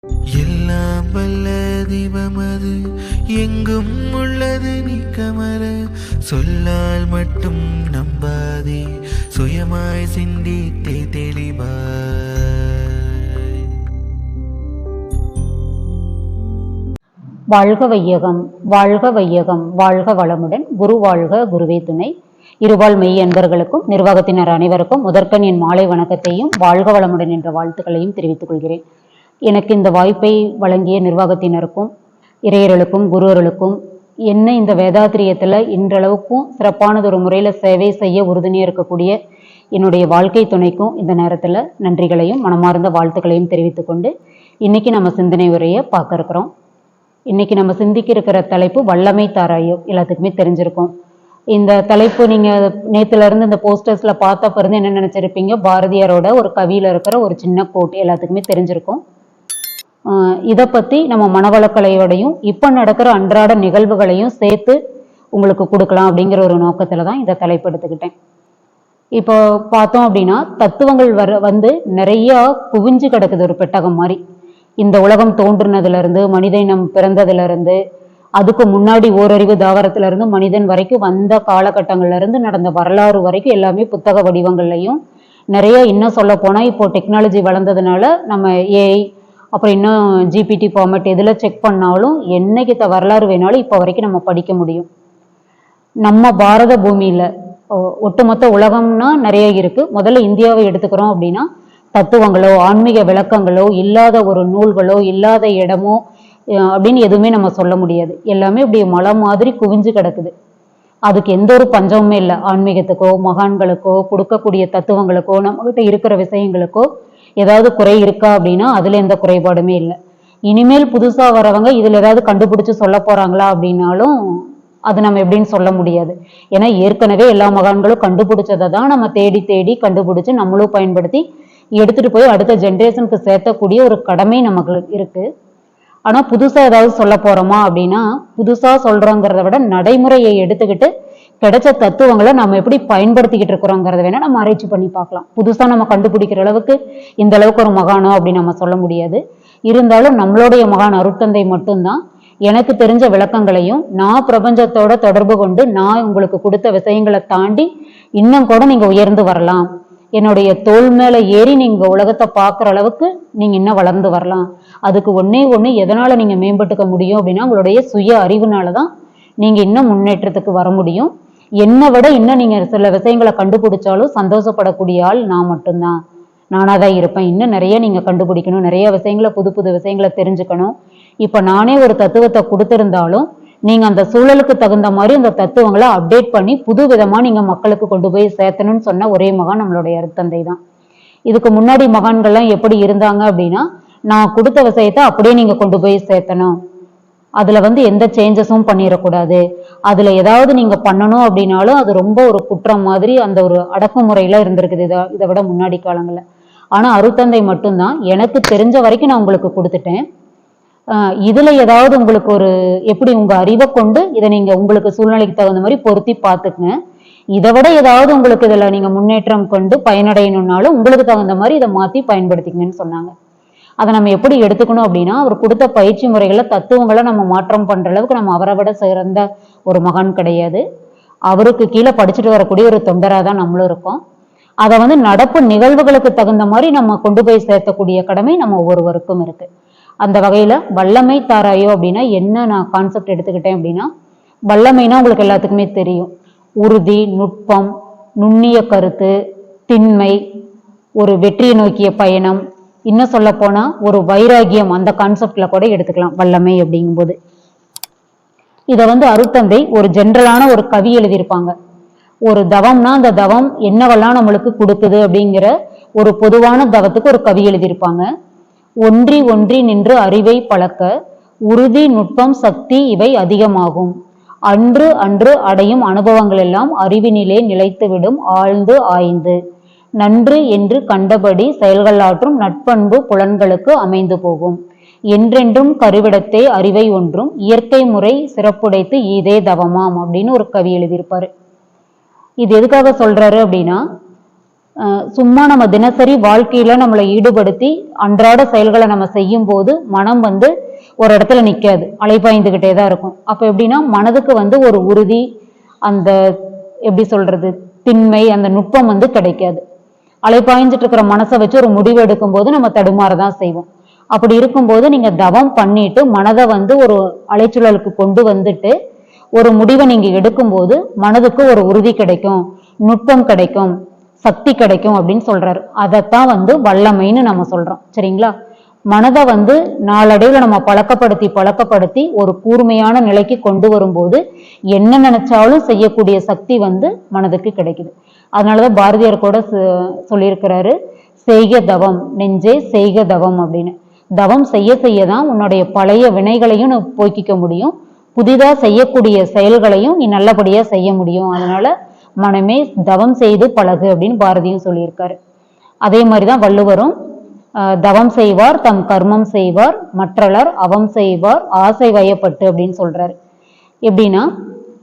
எல்லாம் வல்ல தீபமது எங்கும் உள்ளது நீ கமர சொல்லால் மட்டும் நம்பாதே சுயமாய் சிந்தித்தே தெளிவாய். வாழ்க வையகம், வாழ்க வையகம், வாழ்க வளமுடன். குரு வாழ்க, குருவே துணை. இருபால் மெய் அன்பர்களுக்கும் நிர்வாகத்தினர் அனைவருக்கும் முதற்கண் என் மாலை வணக்கத்தையும் வாழ்க வளமுடன் என்ற வாழ்த்துக்களையும் தெரிவித்துக் கொள்கிறேன். எனக்கு இந்த வாய்ப்பை வழங்கிய நிர்வாகத்தினருக்கும் இறையர்களுக்கும் குருவர்களுக்கும் என்ன இந்த வேதாத்திரியத்தில் இன்றளவுக்கும் சிறப்பானதொரு முறையில் சேவை செய்ய உறுதுணையாக இருக்கக்கூடிய என்னுடைய வாழ்க்கை துணைக்கும் இந்த நேரத்தில் நன்றிகளையும் மனமார்ந்த வாழ்த்துக்களையும் தெரிவித்துக் கொண்டு இன்னைக்கு நம்ம சிந்தனை உரையை பார்க்க இருக்கிறோம். இன்னைக்கு நம்ம சிந்திக்க இருக்கிற தலைப்பு வல்லமை தாராயோ. எல்லாத்துக்குமே தெரிஞ்சிருக்கும் இந்த தலைப்பு. நீங்கள் நேற்றுல இருந்து இந்த போஸ்டர்ஸ்ல பார்த்த பிறந்து என்ன நினைச்சிருப்பீங்க, பாரதியாரோட ஒரு கவியில இருக்கிற ஒரு சின்ன கோட் எல்லாத்துக்குமே தெரிஞ்சிருக்கும். இதை பற்றி நம்ம மனவளக்கலையோடையும் இப்போ நடக்கிற அன்றாட நிகழ்வுகளையும் சேர்த்து உங்களுக்கு கொடுக்கலாம் அப்படிங்கிற ஒரு நோக்கத்தில் தான் இந்த தலைப்பு எடுத்துக்கிட்டேன். இப்போ பார்த்தோம் அப்படின்னா தத்துவங்கள் வந்து நிறையா குவிஞ்சு கிடக்குது ஒரு பெட்டகம் மாதிரி. இந்த உலகம் தோன்றுனதுலேருந்து மனித இனம் பிறந்ததுலேருந்து அதுக்கு முன்னாடி ஓரறிவு தாவரத்திலிருந்து மனிதன் வரைக்கும் வந்த காலகட்டங்கள்லேருந்து நடந்த வரலாறு வரைக்கும் எல்லாமே புத்தக வடிவங்கள்லையும் நிறைய இன்னும் சொல்ல போனால் இப்போ டெக்னாலஜி வளர்ந்ததுனால நம்ம ஏஐ அப்புறம் இன்னும் ஜிபிடி ஃபார்மேட் எதில் செக் பண்ணாலும் என்னைக்கு வரலாறு வேணாலும் இப்போ வரைக்கும் நம்ம படிக்க முடியும். நம்ம பாரத பூமியில் ஒட்டுமொத்த உலகம்னா நிறைய இருக்குது. முதல்ல இந்தியாவை எடுத்துக்கிறோம் அப்படின்னா தத்துவங்களோ ஆன்மீக விளக்கங்களோ இல்லாத ஒரு நூல்களோ இல்லாத இடமோ அப்படின்னு எதுவுமே நம்ம சொல்ல முடியாது. எல்லாமே இப்படி மலை மாதிரி குவிஞ்சு கிடக்குது. அதுக்கு எந்த ஒரு பஞ்சமுமே இல்லை. ஆன்மீகத்துக்கோ மகான்களுக்கோ கொடுக்கக்கூடிய தத்துவங்களுக்கோ நம்மகிட்ட இருக்கிற விஷயங்களுக்கோ ஏதாவது குறை இருக்கா அப்படின்னா அதுல எந்த குறைபாடுமே இல்லை. இனிமேல் புதுசா வரவங்க இதுல ஏதாவது கண்டுபிடிச்சு சொல்ல போறாங்களா அப்படின்னாலும் அது நம்ம எப்படின்னு சொல்ல முடியாது. ஏன்னா ஏற்கனவே எல்லா மகான்களும் கண்டுபிடிச்சதை தான் நம்ம தேடி தேடி கண்டுபிடிச்சு நம்மளும் பயன்படுத்தி எடுத்துட்டு போய் அடுத்த ஜென்ரேஷனுக்கு சேர்த்தக்கூடிய ஒரு கடமை நமக்கு இருக்கு. ஆனா புதுசா ஏதாவது சொல்ல போறோமா அப்படின்னா புதுசா சொல்றோங்கிறத விட நடைமுறையை எடுத்துக்கிட்டு கிடைச்ச தத்துவங்களை நம்ம எப்படி பயன்படுத்திக்கிட்டு இருக்கிறோங்கிறத வேணா நம்ம ஆராய்ச்சி பண்ணி பார்க்கலாம். புதுசா நம்ம கண்டுபிடிக்கிற அளவுக்கு இந்த அளவுக்கு ஒரு மகானோ அப்படின்னு நம்ம சொல்ல முடியாது. இருந்தாலும் நம்மளுடைய மகான் அருட்தந்தை மட்டும்தான் எனக்கு தெரிஞ்ச விளக்கங்களையும் நான் பிரபஞ்சத்தோட தொடர்பு கொண்டு நான் உங்களுக்கு கொடுத்த விஷயங்களை தாண்டி இன்னும் கூட நீங்க உயர்ந்து வரலாம். என்னுடைய தோல் மேல ஏறி நீங்க உலகத்தை பார்க்குற அளவுக்கு நீங்க இன்னும் வளர்ந்து வரலாம். அதுக்கு ஒன்னே ஒன்று எதனால நீங்க மேம்பட்டுக்க முடியும் அப்படின்னா உங்களுடைய சுய அறிவுனாலதான் நீங்க இன்னும் முன்னேற்றத்துக்கு வர முடியும். என்னை விட இன்னும் நீங்க சில விஷயங்களை கண்டுபிடிச்சாலும் சந்தோஷப்படக்கூடிய ஆள் நான் மட்டும்தான். நானாதான் இருப்பேன். இன்னும் நிறைய நீங்க கண்டுபிடிக்கணும், நிறைய விஷயங்களை புது புது விஷயங்களை தெரிஞ்சுக்கணும். இப்ப நானே ஒரு தத்துவத்தை கொடுத்திருந்தாலும் நீங்க அந்த சூழலுக்கு தகுந்த மாதிரி அந்த தத்துவங்களை அப்டேட் பண்ணி புது விதமா நீங்க மக்களுக்கு கொண்டு போய் சேர்த்தணும்னு சொன்ன ஒரே மகான் நம்மளுடைய அருட்தந்தை தான். இதுக்கு முன்னாடி மகான்கள்லாம் எப்படி இருந்தாங்க அப்படின்னா நான் கொடுத்த விஷயத்த அப்படியே நீங்க கொண்டு போய் சேர்த்தணும், அதுல எந்த சேஞ்சஸும் பண்ணிடக்கூடாது, அதுல ஏதாவது நீங்க பண்ணணும் அப்படின்னாலும் அது ரொம்ப ஒரு குற்றம் மாதிரி அந்த ஒரு அடக்குமுறையில இருந்திருக்குது இதை விட முன்னாடி காலங்கள்ல. ஆனா அருட்தந்தை மட்டும்தான் எனக்கு தெரிஞ்ச வரைக்கும் நான் உங்களுக்கு கொடுத்துட்டேன், இதுல ஏதாவது உங்களுக்கு ஒரு எப்படி உங்க அறிவை கொண்டு இதை நீங்க உங்களுக்கு சூழ்நிலைக்கு தகுந்த மாதிரி பொருத்தி பார்த்துக்குங்க, இதை விட ஏதாவது உங்களுக்கு இதுல நீங்க முன்னேற்றம் கொண்டு பயனடையணும்னாலும் உங்களுக்கு தகுந்த மாதிரி இதை மாத்தி பயன்படுத்திக்கங்கன்னு சொன்னாங்க. அதை நம்ம எப்படி எடுத்துக்கணும் அப்படின்னா அவர் கொடுத்த பயிற்சி முறைகளை தத்துவங்களை நம்ம மாற்றம் பண்ற அளவுக்கு நம்ம அவரை விட சிறந்த ஒரு மகான் கிடையாது. அவருக்கு கீழே படிச்சுட்டு வரக்கூடிய ஒரு தொண்டரா தான் நம்மளும் இருக்கோம். அதை நடப்பு நிகழ்வுகளுக்கு தகுந்த மாதிரி நம்ம கொண்டு போய் சேர்த்தக்கூடிய கடமை நம்ம ஒவ்வொருவருக்கும் இருக்கு. அந்த வகையில வல்லமை தாராயோ அப்படின்னா என்ன நான் கான்செப்ட் எடுத்துக்கிட்டேன் அப்படின்னா வல்லமைனா உங்களுக்கு எல்லாத்துக்குமே தெரியும். உறுதி, நுட்பம், நுண்ணிய கருத்து, திண்மை, ஒரு வெற்றியை நோக்கிய பயணம், இன்னும் சொல்ல போனா ஒரு வைராகியம், அந்த கான்செப்ட்ல கூட எடுத்துக்கலாம் வல்லமை அப்படிங்கும்போது. இதை அருட்தந்தை ஒரு ஜென்ரலான ஒரு கவி எழுதியிருப்பாங்க. ஒரு தவம்னா அந்த தவம் என்னவெல்லாம் நம்மளுக்கு கொடுக்குது அப்படிங்கிற ஒரு பொதுவான தவத்துக்கு ஒரு கவி எழுதியிருப்பாங்க. ஒன்றி ஒன்றி நின்று அறிவை பழக்க உறுதி, நுட்பம், சக்தி இவை அதிகமாகும். அன்று அன்று அடையும் அனுபவங்கள் எல்லாம் அறிவினிலே நிலைத்துவிடும் ஆழ்ந்து ஆய்ந்து. நன்று என்று கண்டபடி செயல்களாற்றும் நட்பண்பு புலன்களுக்கு அமைந்து போகும். என்றென்றும் கருவிடத்தே அறிவை ஒன்றும் இயற்கை முறை சிறப்புடைத்து ஈதே தவமாம் அப்படின்னு ஒரு கவி எழுதியிருப்பாரு. இது எதுக்காக சொல்றாரு அப்படின்னா சும்மா நம்ம தினசரி வாழ்க்கையில நம்மளை ஈடுபடுத்தி அன்றாட செயல்களை நம்ம செய்யும் போது மனம் வந்து ஒரு இடத்துல நிக்காது, அலைபாய்ந்துகிட்டே தான் இருக்கும். அப்ப எப்படின்னா மனதுக்கு வந்து ஒரு உறுதி, அந்த எப்படி சொல்றது, திண்மை, அந்த நுட்பம் வந்து கிடைக்காது. அலைபாய்ஞ்சிட்டு இருக்கிற மனசை வச்சு ஒரு முடிவு எடுக்கும் போது நம்ம தடுமாறதான் செய்வோம். அப்படி இருக்கும்போது நீங்க தவம் பண்ணிட்டு மனதை வந்து ஒரு அலைச்சூழலுக்கு கொண்டு வந்துட்டு ஒரு முடிவை நீங்க எடுக்கும்போது மனதுக்கு ஒரு உறுதி கிடைக்கும், நுட்பம் கிடைக்கும், சக்தி கிடைக்கும் அப்படின்னு சொல்றாரு. அதைத்தான் வந்து வல்லமைன்னு நம்ம சொல்றோம். சரிங்களா? மனதை வந்து நாளடைவில் நம்ம பழக்கப்படுத்தி ஒரு கூர்மையான நிலைக்கு கொண்டு வரும்போது என்ன நினைச்சாலும் செய்யக்கூடிய சக்தி வந்து மனதுக்கு கிடைக்குது. அதனாலதான் பாரதியார் கூட சொல்லியிருக்கிறாரு, செய்க தவம் நெஞ்சே செய்க தவம் அப்படின்னு. தவம் செய்ய செய்யதான் உன்னுடைய பழைய வினைகளையும் நீ போக்கிக்க முடியும், புதிதா செய்யக்கூடிய செயல்களையும் நீ நல்லபடியா செய்ய முடியும். அதனால மனமே தவம் செய்து பழகு அப்படின்னு பாரதியும் சொல்லியிருக்காரு. அதே மாதிரிதான் வள்ளுவரும் தவம் செய்வார் தம் கர்மம் செய்வார் மற்றலர் அவம் செய்வார் ஆசை வயப்பட்டு அப்படின்னு சொல்றாரு. எப்படின்னா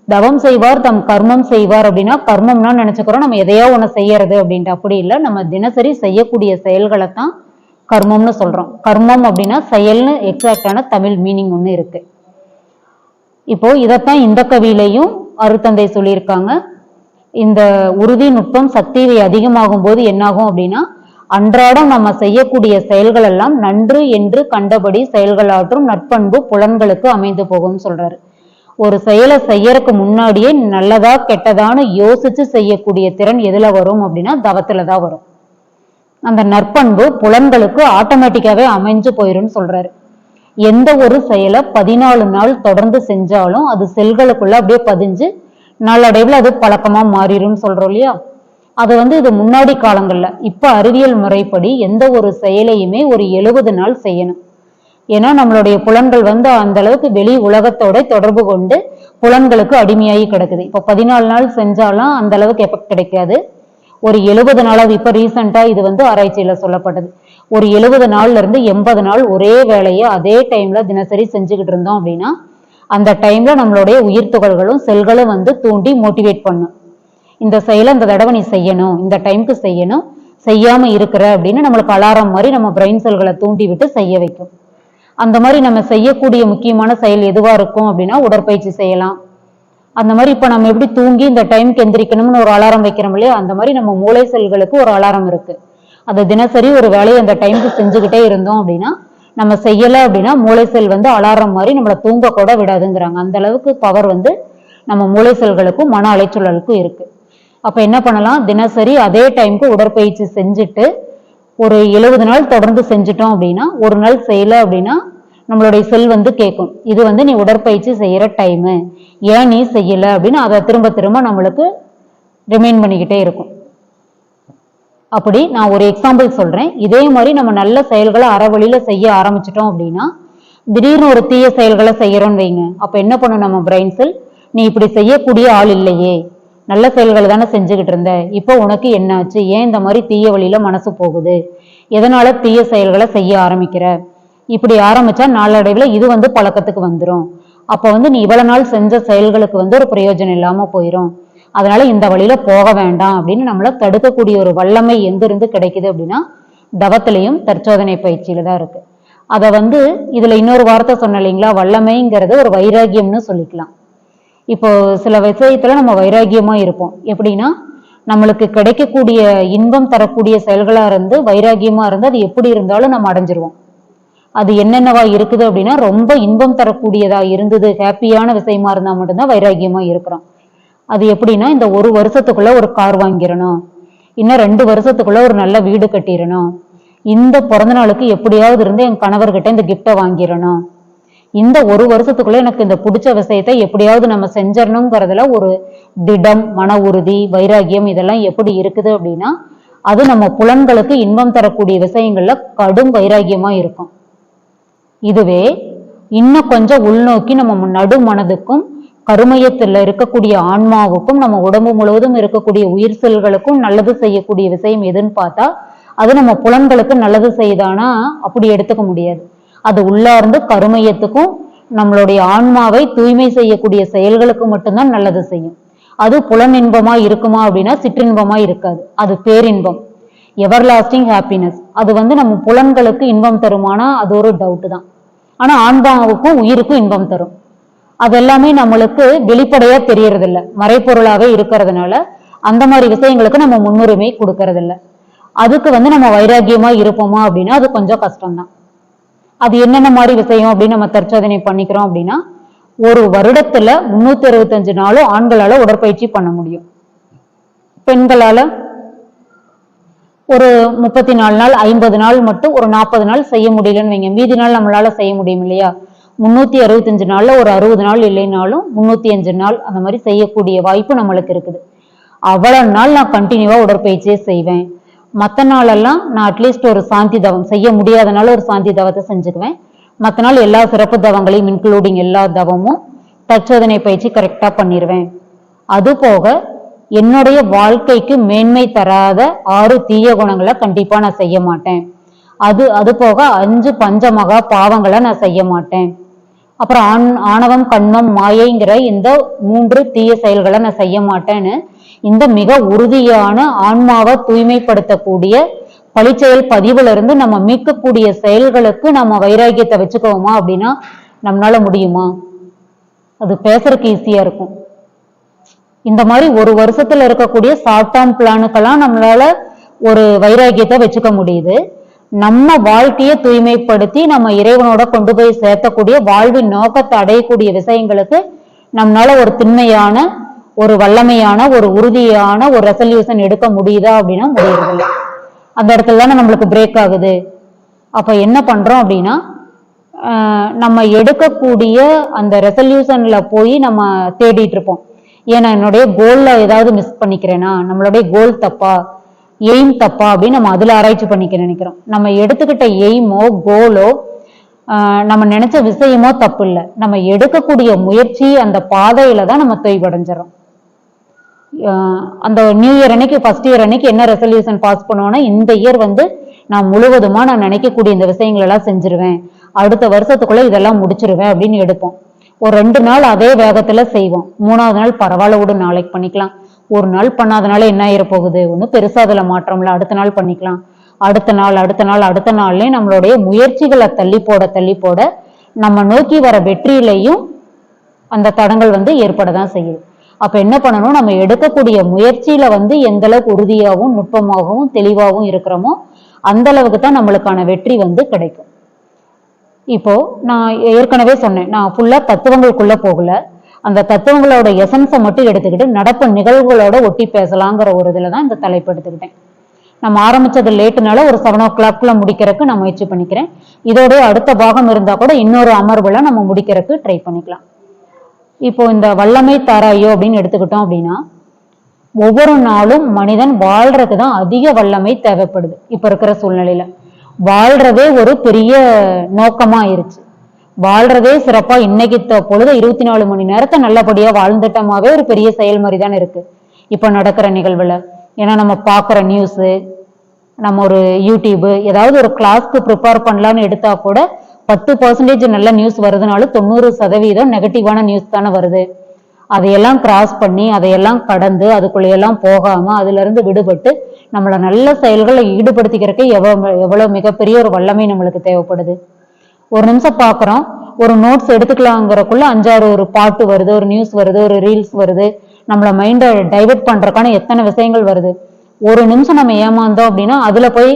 தவம் செய்வார் தம் கர்மம் செய்வார் அப்படின்னா கர்மம்னா நினைச்சுக்கிறோம் நம்ம எதையோ ஒண்ணு செய்யறது அப்படின்ட்டு. அப்படி இல்லை, நம்ம தினசரி செய்யக்கூடிய செயல்களை தான் கர்மம்னு சொல்றோம். கர்மம் அப்படின்னா செயல்னு எக்ஸாக்டான தமிழ் மீனிங் ஒண்ணு இருக்கு. இப்போ இதைத்தான் இந்த கவியிலையும் அருத்தந்தை சொல்லியிருக்காங்க. இந்த உறுதி, நுட்பம், சக்தி இவை அதிகமாகும் போது என்னாகும் அப்படின்னா அன்றாடம் நம்ம செய்யக்கூடிய செயல்கள் எல்லாம் நன்று என்று கண்டபடி செயல்களாற்றும் நற்பண்பு புலன்களுக்கு அமைந்து போகும்னு சொல்றாரு. ஒரு செயலை செய்யறதுக்கு முன்னாடியே நல்லதா கெட்டதான்னு யோசிச்சு செய்யக்கூடிய திறன் எதுல வரும் அப்படின்னா தவத்துலதான் வரும். அந்த நற்பண்பு புலன்களுக்கு ஆட்டோமேட்டிக்காவே அமைஞ்சு போயிரும்னு சொல்றாரு. எந்த ஒரு செயலை 14 நாள் தொடர்ந்து செஞ்சாலும் அது செல்களுக்குள்ள அப்படியே பதிஞ்சு நாளடைவில் அது பழக்கமா மாறிடும் சொல்றோம் இல்லையா? அது வந்து இது முன்னாடி காலங்கள்ல. இப்ப அறிவியல் முறைப்படி எந்த ஒரு செயலையுமே ஒரு 70 நாள் செய்யணும். ஏன்னா நம்மளுடைய புலன்கள் வந்து அந்த அளவுக்கு வெளி உலகத்தோட தொடர்பு கொண்டு புலன்களுக்கு அடிமையாகி கிடக்குது. இப்ப 14 நாள் செஞ்சாலும் அந்த அளவுக்கு எஃபெக்ட் கிடைக்காது. ஒரு 70 நாளாவது, இப்ப ரீசெண்டா இது வந்து ஆராய்ச்சியில சொல்லப்பட்டது, ஒரு 70 நாள்ல இருந்து 80 நாள் ஒரே வேலையை அதே டைம்ல தினசரி செஞ்சுக்கிட்டு இருந்தோம் அப்படின்னா அந்த டைம்ல நம்மளுடைய உயிர் துகள்களும் செல்களும் வந்து தூண்டி மோட்டிவேட் பண்ணும். இந்த செயலை இந்த தடவை நீ செய்யணும், இந்த டைமுக்கு செய்யணும், செய்யாம இருக்கிற அப்படின்னு நம்மளுக்கு அலாரம் மாதிரி நம்ம பிரெயின் செல்களை தூண்டி விட்டு செய்ய வைக்கும். அந்த மாதிரி நம்ம செய்யக்கூடிய முக்கியமான செயல் எதுவா இருக்கும் அப்படின்னா உடற்பயிற்சி செய்யலாம். அந்த மாதிரி இப்ப நம்ம எப்படி தூங்கி இந்த டைமுக்கு எந்திரிக்கணும்னு ஒரு அலாரம் வைக்கிறோம் இல்லையா, அந்த மாதிரி நம்ம மூளை செல்களுக்கு ஒரு அலாரம் இருக்கு. அதை தினசரி ஒரு வேலையை அந்த டைமுக்கு செஞ்சுக்கிட்டே இருந்தோம் அப்படின்னா நம்ம செய்யலை அப்படின்னா மூளை செல் வந்து அலாரம் மாதிரி நம்மளை தூங்க கூட விடாதுங்கிறாங்க. அந்த அளவுக்கு பவர் வந்து நம்ம மூளை செல்களுக்கும் மன அலைச்சூழலுக்கும் இருக்கு. அப்ப என்ன பண்ணலாம், தினசரி அதே டைமுக்கு உடற்பயிற்சி செஞ்சுட்டு ஒரு 70 நாள் தொடர்ந்து செஞ்சுட்டோம் அப்படின்னா ஒரு நாள் செய்யல அப்படின்னா நம்மளுடைய செல் வந்து கேட்கும், இது வந்து நீ உடற்பயிற்சி செய்யற டைமு, ஏன் நீ செய்யல அப்படின்னு அதை திரும்ப திரும்ப நம்மளுக்கு ரிமைண்ட் பண்ணிக்கிட்டே இருக்கும். அப்படி நான் ஒரு எக்ஸாம்பிள் சொல்றேன். இதே மாதிரி நம்ம நல்ல செயல்களை அறவழியில செய்ய ஆரம்பிச்சிட்டோம் அப்படின்னா திடீர்னு ஒரு தீய செயல்களை செய்யறோம்னு வைங்க, அப்ப என்ன பண்ணும் நம்ம பிரெயின் செல், நீ இப்படி செய்யக்கூடிய ஆள் இல்லையே, நல்ல செயல்களை தானே செஞ்சுக்கிட்டு இருந்த, இப்போ உனக்கு என்ன ஆச்சு, ஏன் இந்த மாதிரி தீய வழியில மனசு போகுது, எதனால தீய செயல்களை செய்ய ஆரம்பிக்கிற, இப்படி ஆரம்பிச்சா நாளடைவில் இது வந்து பழக்கத்துக்கு வந்துடும். அப்போ வந்து நீ இவ்வளவு நாள் செஞ்ச செயல்களுக்கு வந்து ஒரு பிரயோஜனம் இல்லாம போயிடும், அதனால இந்த வழியில போக வேண்டாம் அப்படின்னு நம்மள தடுக்கக்கூடிய ஒரு வல்லமை எங்கிருந்து கிடைக்குது அப்படின்னா தவத்திலையும் தற்சோதனை பயிற்சியில தான் இருக்கு. அதை வந்து இதுல இன்னொரு வார்த்தை சொன்ன இல்லைங்களா, வல்லமைங்கிறது ஒரு வைராகியம்னு சொல்லிக்கலாம். இப்போ சில விஷயத்துல நம்ம வைராகியமா இருப்போம். எப்படின்னா நம்மளுக்கு கிடைக்கக்கூடிய இன்பம் தரக்கூடிய செயல்களா இருந்து வைராகியமா இருந்து அது எப்படி இருந்தாலும் நம்ம அடைஞ்சிருவோம். அது என்னென்னவா இருக்குது அப்படின்னா ரொம்ப இன்பம் தரக்கூடியதா இருந்தது, ஹாப்பியான விஷயமா இருந்தா மட்டும்தான் வைராகியமா இருக்கிறோம். அது எப்படின்னா இந்த 1 வருஷத்துக்குள்ள ஒரு கார் வாங்கிடணும், இன்னும் 2 வருஷத்துக்குள்ள ஒரு நல்ல வீடு கட்டிடணும், இந்த பிறந்த நாளுக்கு எப்படியாவது இருந்து என் கணவர்கிட்ட இந்த கிஃப்டை வாங்கிடணும், இந்த 1 வருஷத்துக்குள்ள எனக்கு இந்த பிடிச்ச விஷயத்தை எப்படியாவது நம்ம செஞ்சிடணுங்கிறதுல ஒரு திடம், மன உறுதி, வைராகியம் இதெல்லாம் எப்படி இருக்குது அப்படின்னா அது நம்ம புலன்களுக்கு இன்பம் தரக்கூடிய விஷயங்கள்ல கடும் வைராகியமா இருக்கும். இதுவே இன்னும் கொஞ்சம் உள்நோக்கி நம்ம நடு மனதுக்கும் கருமையத்துல இருக்கக்கூடிய ஆன்மாவுக்கும் நம்ம உடம்பு முழுவதும் இருக்கக்கூடிய உயிர் செல்களுக்கும் நல்லது செய்யக்கூடிய விஷயம் எதுன்னு பார்த்தா அது நம்ம புலன்களுக்கு நல்லது செய்தானா அப்படி எடுத்துக்க முடியாது. அது உள்ளார்ந்து கருமையத்துக்கும் நம்மளுடைய ஆன்மாவை தூய்மை செய்யக்கூடிய செயல்களுக்கு மட்டும்தான் நல்லது செய்யும். அது புலன் இன்பமா இருக்குமா அப்படின்னா சிற்றின்பமா இருக்காது, அது பேரின்பம். எவர் லாஸ்டிங் ஹாப்பினஸ். அது வந்து நம்ம புலன்களுக்கு இன்பம் தருமானா அது ஒரு டவுட் தான். ஆனா ஆன்மாவுக்கும் உயிருக்கும் இன்பம் தரும். அது எல்லாமே நம்மளுக்கு வெளிப்படையா தெரியறது இல்ல, மறைப்பொருளாவே இருக்கிறதுனால அந்த மாதிரி விஷயங்களுக்கு நம்ம முன்னுரிமை கொடுக்கறது இல்ல. அதுக்கு வந்து நம்ம வைராக்கியமா இருப்போமா அப்படின்னா அது கொஞ்சம் கஷ்டம்தான். அது என்னென்ன மாதிரி விஷயம் அப்படின்னு நம்ம தற்சோதனை பண்ணிக்கிறோம் அப்படின்னா, ஒரு வருடத்துல 365 நாளும் ஆண்களால உடற்பயிற்சி பண்ண முடியும். பெண்களால ஒரு 34 நாள் 50 நாள் மட்டும் ஒரு 40 நாள் செய்ய முடியலன்னு வைங்க, மீதி நாள் நம்மளால செய்ய முடியும் இல்லையா? 365 நாள்ல ஒரு 60 நாள் இல்லைனாலும் 305 நாள் அந்த மாதிரி செய்யக்கூடிய வாய்ப்பு நம்மளுக்கு இருக்குது. அவ்வளவு நாள் நான் கண்டினியூவா உடற்பயிற்சியே செய்வேன். மற்ற நாளெல்லாம் நான் அட்லீஸ்ட் ஒரு சாந்தி தவம் செய்ய முடியாதனால ஒரு சாந்தி தவத்தை செஞ்சுக்குவேன். மற்ற நாள் எல்லா சிறப்பு தவங்களையும் இன்க்ளூடிங் எல்லா தவமும் தற்சோதனை பயிற்சி கரெக்டா பண்ணிடுவேன். அது போக என்னுடைய வாழ்க்கைக்கு மேன்மை தராத 6 தீய குணங்களை கண்டிப்பா நான் செய்ய மாட்டேன். அது போக 5 பஞ்சமகா பாவங்களை நான் செய்ய மாட்டேன். அப்புறம் ஆணவம் கண்மம் மாயைங்கிற இந்த 3 தீய செயல்களை நான் செய்ய மாட்டேன்னு இந்த மிக உறுதியான ஆன்மாவை தூய்மைப்படுத்தக்கூடிய பழிச்செயல் பதிவுல இருந்து நம்ம மீட்கக்கூடிய செயல்களுக்கு நம்ம வைராக்கியத்தை வச்சுக்கோமா அப்படின்னா நம்மளால முடியுமா? அது பேசுறதுக்கு ஈஸியா இருக்கும். இந்த மாதிரி ஒரு வருஷத்துல இருக்கக்கூடிய ஷார்ட் டேர்ம் பிளானுக்கெல்லாம் நம்மளால ஒரு வைராக்கியத்தை வச்சுக்க முடியுது. நம்ம வாழ்க்கையை தூய்மைப்படுத்தி நம்ம இறைவனோட கொண்டு போய் சேர்த்தக்கூடிய வாழ்வின் நோக்கத்தை அடையக்கூடிய விஷயங்களுக்கு நம்மளால ஒரு திண்மையான ஒரு வல்லமையான ஒரு உறுதியான ஒரு ரெசல்யூஷன் எடுக்க முடியுதா அப்படின்னா முடியறதில்லை. அந்த இடத்துல தானே நம்மளுக்கு பிரேக் ஆகுது. அப்ப என்ன பண்றோம் அப்படின்னா, நம்ம எடுக்கக்கூடிய அந்த ரெசல்யூஷன்ல போய் நம்ம தேடிட்டு இருப்போம். ஏன்னா என்னுடைய கோல்ல ஏதாவது மிஸ் பண்ணிக்கிறேனா, நம்மளுடைய கோல் தப்பா, எய்ம் தப்பா அப்படின்னு நம்ம அதுல ஆராய்ச்சி பண்ணிக்க நினைக்கிறோம். நம்ம எடுத்துக்கிட்ட எய்மோ கோலோ நம்ம நினைச்ச விஷயமோ தப்பு இல்லை, நம்ம எடுக்கக்கூடிய முயற்சி அந்த பாதையில தான் நம்ம தொய்வடைஞ்சிடறோம். அந்த நியூ இயர் அன்னைக்கு ஃபர்ஸ்ட் இயர் அன்னைக்கு என்ன ரெசல்யூஷன் பாஸ் பண்ணுவோம்னா, இந்த இயர் வந்து நான் முழுவதுமா நான் நினைக்கக்கூடிய இந்த விஷயங்கள் எல்லாம் செஞ்சிருவேன், அடுத்த வருஷத்துக்குள்ள இதெல்லாம் முடிச்சிருவேன் அப்படின்னு எடுப்போம். ஒரு 2 நாள் அதே வேகத்துல செய்வோம். 3ஆவது நாள் பரவாயில்ல விடு நாளைக்கு பண்ணிக்கலாம். ஒரு நாள் பண்ணாதனால என்ன ஆயிர போகுது, ஒன்றும் பெருசா அதுல மாற்றம்ல, அடுத்த நாள் பண்ணிக்கலாம். அடுத்த நாள்லயே நம்மளுடைய முயற்சிகளை தள்ளி போட நம்ம நோக்கி வர வெற்றியிலையும் அந்த தடங்கள் வந்து ஏற்படதான் செய்யுது. அப்ப என்ன பண்ணணும், நம்ம எடுக்கக்கூடிய முயற்சியில வந்து எந்த அளவுக்கு உறுதியாகவும் நுட்பமாகவும் தெளிவாகவும் இருக்கிறோமோ அந்த அளவுக்கு தான் நம்மளுக்கான வெற்றி வந்து கிடைக்கும். இப்போ நான் ஏற்கனவே சொன்னேன், நான் ஃபுல்லா தத்துவங்களுக்குள்ள போகல, அந்த தத்துவங்களோட எசன்ஸை மட்டும் எடுத்துக்கிட்டு நடப்பு நிகழ்வுகளோட ஒட்டி பேசலாங்கிற ஒரு இதுலதான் இந்த தலைப்பு எடுத்துக்கிட்டேன். நம்ம ஆரம்பிச்சது லேட்டுனால ஒரு 7 o'clock முடிக்கிறதுக்கு நான் முயற்சி பண்ணிக்கிறேன். இதோட அடுத்த பாகம் இருந்தா கூட இன்னொரு அமர்வுல நம்ம முடிக்கிறதுக்கு ட்ரை பண்ணிக்கலாம். இப்போ இந்த வல்லமை தாராயோ அப்படின்னு எடுத்துக்கிட்டோம் அப்படின்னா, ஒவ்வொரு நாளும் மனிதன் வாழ்றதுக்கு தான் அதிக வல்லமை தேவைப்படுது. இப்ப இருக்கிற சூழ்நிலையில வாழ்றதே ஒரு பெரிய நோக்கமா ஆயிருச்சு. வாழ்றதே சிறப்பா இன்னைக்கு பொழுது 24 மணி நேரத்தை நல்லபடியா வாழ்ந்துட்டோமாவே ஒரு பெரிய செயல்முறை தான் இருக்கு இப்ப நடக்கிற நிகழ்வுல. ஏன்னா நம்ம பாக்குற நியூஸ், நம்ம ஒரு யூடியூப் ஏதாவது ஒரு கிளாஸ்க்கு ப்ரிப்பேர் பண்ணலான்னு எடுத்தா கூட 10% நல்ல நியூஸ் வருதுனாலும் 90% நெகட்டிவான நியூஸ் தானே வருது. அதையெல்லாம் கிராஸ் பண்ணி அதையெல்லாம் கடந்து அதுக்குள்ளையெல்லாம் போகாம அதுல இருந்து விடுபட்டு நம்மள நல்ல செயல்களை ஈடுபடுத்திக்கிறதுக்கு எவ்வளவு மிகப்பெரிய ஒரு வல்லமை நம்மளுக்கு தேவைப்படுது. ஒரு நிமிஷம் பாக்குறோம், ஒரு நோட்ஸ் எடுத்துக்கலாங்கிறக்குள்ள 5-6 ஒரு பாட்டு வருது, ஒரு நியூஸ் வருது, ஒரு ரீல்ஸ் வருது, நம்மள மைண்டை டைவர்ட் பண்றதுக்கான எத்தனை விஷயங்கள் வருது. ஒரு நிமிஷம் நம்ம ஏமாந்தோம் அப்படின்னா அதுல போய்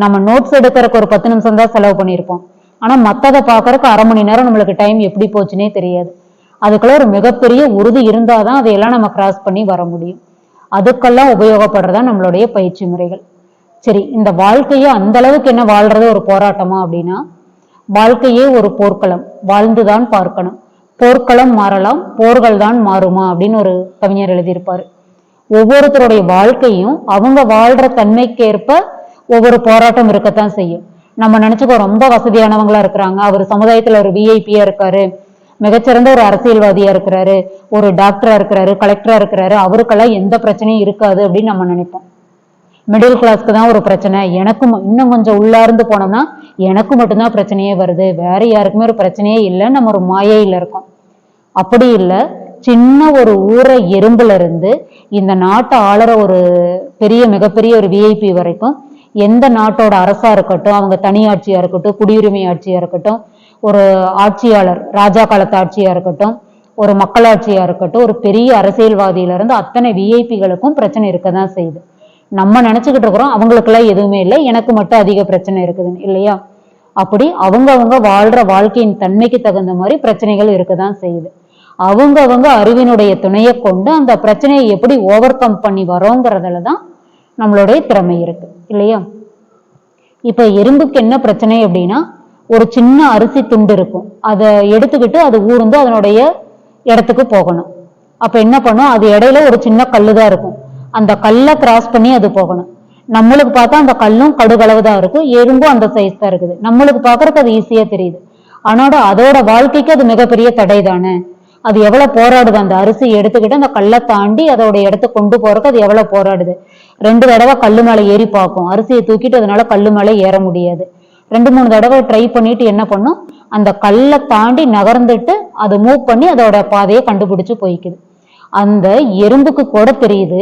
நம்ம நோட்ஸ் எடுக்கிறதுக்கு ஒரு 10 நிமிஷம் தான் செலவு பண்ணியிருப்போம். ஆனா மத்ததை பாக்குறதுக்கு 1/2 மணி நேரம் நம்மளுக்கு டைம் எப்படி போச்சுன்னே தெரியாது. அதுக்குள்ள ஒரு மிகப்பெரிய உறுதி இருந்தாதான் அதையெல்லாம் நம்ம கிராஸ் பண்ணி வர முடியும். அதுக்கெல்லாம் உபயோகப்படுறதா நம்மளுடைய பயிற்சி முறைகள். சரி, இந்த வாழ்க்கையை அந்த அளவுக்கு என்ன வாழ்றது ஒரு போராட்டமா அப்படின்னா, வாழ்க்கையே ஒரு போர்க்களம், வாழ்ந்துதான் பார்க்கணும். போர்க்களம் மாறலாம், போர்கள் தான் மாறுமா அப்படின்னு ஒரு கவிஞர் எழுதியிருப்பாரு. ஒவ்வொருத்தருடைய வாழ்க்கையும் அவங்க வாழ்ற தன்மைக்கேற்ப ஒவ்வொரு போராட்டம் இருக்கத்தான் செய்யும். நம்ம நினைச்சுக்கோ ரொம்ப வசதியானவங்களா இருக்கிறாங்க, அவர் சமுதாயத்துல ஒரு விஐபியா இருக்காரு, மிகச்சிறந்த ஒரு அரசியல்வாதியா இருக்கிறாரு, ஒரு டாக்டரா இருக்கிறாரு, கலெக்டரா இருக்கிறாரு, அவருக்கெல்லாம் எந்த பிரச்சனையும் இருக்காது அப்படின்னு நம்ம நினைப்போம். மிடில் கிளாஸ்க்கு தான் ஒரு பிரச்சனை, எனக்கும் இன்னும் கொஞ்சம் உள்ளார்ந்து போனோம்னா எனக்கு மட்டும்தான் பிரச்சனையே வருது, வேற யாருக்குமே ஒரு பிரச்சனையே இல்லைன்னு நம்ம ஒரு மாயையில இருக்கோம். அப்படி இல்லை, சின்ன ஒரு ஊரை எறும்புல இருந்து இந்த நாட்டை ஆளுற ஒரு மிகப்பெரிய ஒரு விஐபி வரைக்கும் எந்த நாட்டோட அரசா இருக்கட்டும், அவங்க தனியாட்சியா இருக்கட்டும், குடியுரிமை ஆட்சியா இருக்கட்டும், ஒரு ஆட்சியாளர் ராஜா காலத்து ஆட்சியா இருக்கட்டும், ஒரு மக்களாட்சியா இருக்கட்டும், ஒரு பெரிய அரசியல்வாதியில இருந்து அத்தனை விஐபிகளுக்கும் பிரச்சனை இருக்கதான் செய்யுது. நம்ம நினைச்சுக்கிட்டு இருக்கிறோம் அவங்களுக்கெல்லாம் எதுவுமே இல்லை, எனக்கு மட்டும் அதிக பிரச்சனை இருக்குதுன்னு, இல்லையா? அப்படி அவங்க வாழ்ற வாழ்க்கையின் தன்மைக்கு தகுந்த மாதிரி பிரச்சனைகள் இருக்கதான் செய்யுது. அவங்க அறிவினுடைய துணையை கொண்டு அந்த பிரச்சனையை எப்படி ஓவர் கம் பண்ணி வரோங்கிறதுலதான் நம்மளுடைய திறமை இருக்கு, இல்லையா? இப்ப எறும்புக்கு என்ன பிரச்சனை அப்படின்னா, ஒரு சின்ன அரிசி துண்டு இருக்கும், அதை எடுத்துக்கிட்டு அது ஊர்ந்து அதனுடைய இடத்துக்கு போகணும். அப்ப என்ன பண்ணும், அது இடையில ஒரு சின்ன கல்லுதான் இருக்கும், அந்த கல்லை கிராஸ் பண்ணி அது போகணும். நம்மளுக்கு பார்த்தா அந்த கல்லும் கடுகளவு தான் இருக்கு, எறும்பும் அந்த சைஸ் தான் இருக்குது. நம்மளுக்கு பாக்குறதுக்கு அது ஈஸியா தெரியுது, ஆனோட அதோட வாழ்க்கைக்கு அது மிகப்பெரிய தடை தானே. அது எவ்வளவு போராடுது, அந்த அரிசி எடுத்துக்கிட்டு அந்த கல்லை தாண்டி அதோட இடத்த கொண்டு போறதுக்கு அது எவ்வளவு போராடுது. 2 தடவை கல்லு மேல ஏறி பார்க்கும், அரிசியை தூக்கிட்டு அதனால கல்லு மேல ஏற முடியாது. 2-3 தடவை ட்ரை பண்ணிட்டு என்ன பண்ணும், அந்த கல்லை தாண்டி நகர்ந்துட்டு அது மூவ் பண்ணி அதோட பாதையை கண்டுபிடிச்சு போய்க்குது. அந்த எறும்புக்கு கூட தெரியுது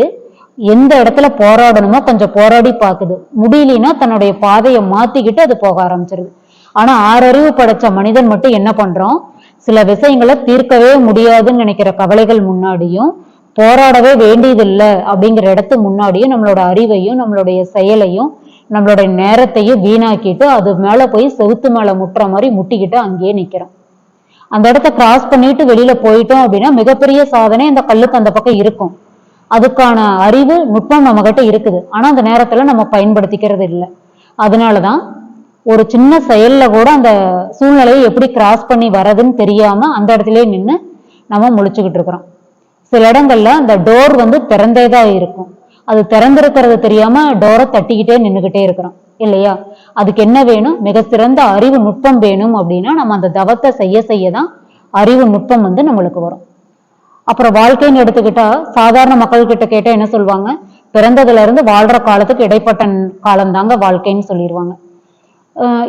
எந்த இடத்துல போராடணுமோ கொஞ்சம் போராடி பாக்குது, முடியலன்னா தன்னுடைய பாதையை மாத்திக்கிட்டு அது போக ஆரம்பிச்சிருது. ஆனா 6 அறிவு படைச்ச மனிதன் மட்டும் என்ன பண்றோம், சில விஷயங்களை தீர்க்கவே முடியாதுன்னு நினைக்கிற கவலைகள் முன்னாடியும், போராடவே வேண்டியதில்லை அப்படிங்கிற இடத்து முன்னாடியும் நம்மளோட அறிவையும் நம்மளுடைய செயலையும் நம்மளுடைய நேரத்தையும் வீணாக்கிட்டு அது மேல போய் செவுத்து மேல முட்டுற மாதிரி முட்டிக்கிட்டு அங்கேயே நிக்கிறோம். அந்த இடத்த கிராஸ் பண்ணிட்டு வெளியில போயிட்டோம் அப்படின்னா மிகப்பெரிய சாதனை அந்த கல்லுக்கு அந்த பக்கம் இருக்கும். அதுக்கான அறிவு நுட்பம் நம்ம கிட்ட இருக்குது, ஆனா அந்த நேரத்துல நம்ம பயன்படுத்திக்கிறது இல்லை. அதனாலதான் ஒரு சின்ன செயல்ல கூட அந்த சூழ்நிலையை எப்படி கிராஸ் பண்ணி வர்றதுன்னு தெரியாம அந்த இடத்துலயே நின்று நம்ம முழிச்சுக்கிட்டு இருக்கிறோம். சில இடங்கள்ல அந்த டோர் திறந்தேதான் இருக்கும், அது திறந்திருக்கிறது தெரியாம டோரை தட்டிக்கிட்டே நின்றுகிட்டே இருக்கிறோம், இல்லையா? அதுக்கு என்ன வேணும், மிக சிறந்த அறிவு நுட்பம் வேணும். அப்படின்னா நம்ம அந்த தவத்தை செய்யதான் அறிவு நுட்பம் நம்மளுக்கு வரும். அப்புறம் வாழ்க்கைன்னு எடுத்துக்கிட்டா சாதாரண மக்கள் கிட்ட கேட்டா என்ன சொல்லுவாங்க, பிறந்ததுல இருந்து வாழ்ற காலத்துக்கு இடைப்பட்ட காலம் தாங்க வாழ்க்கைன்னு சொல்லிடுவாங்க.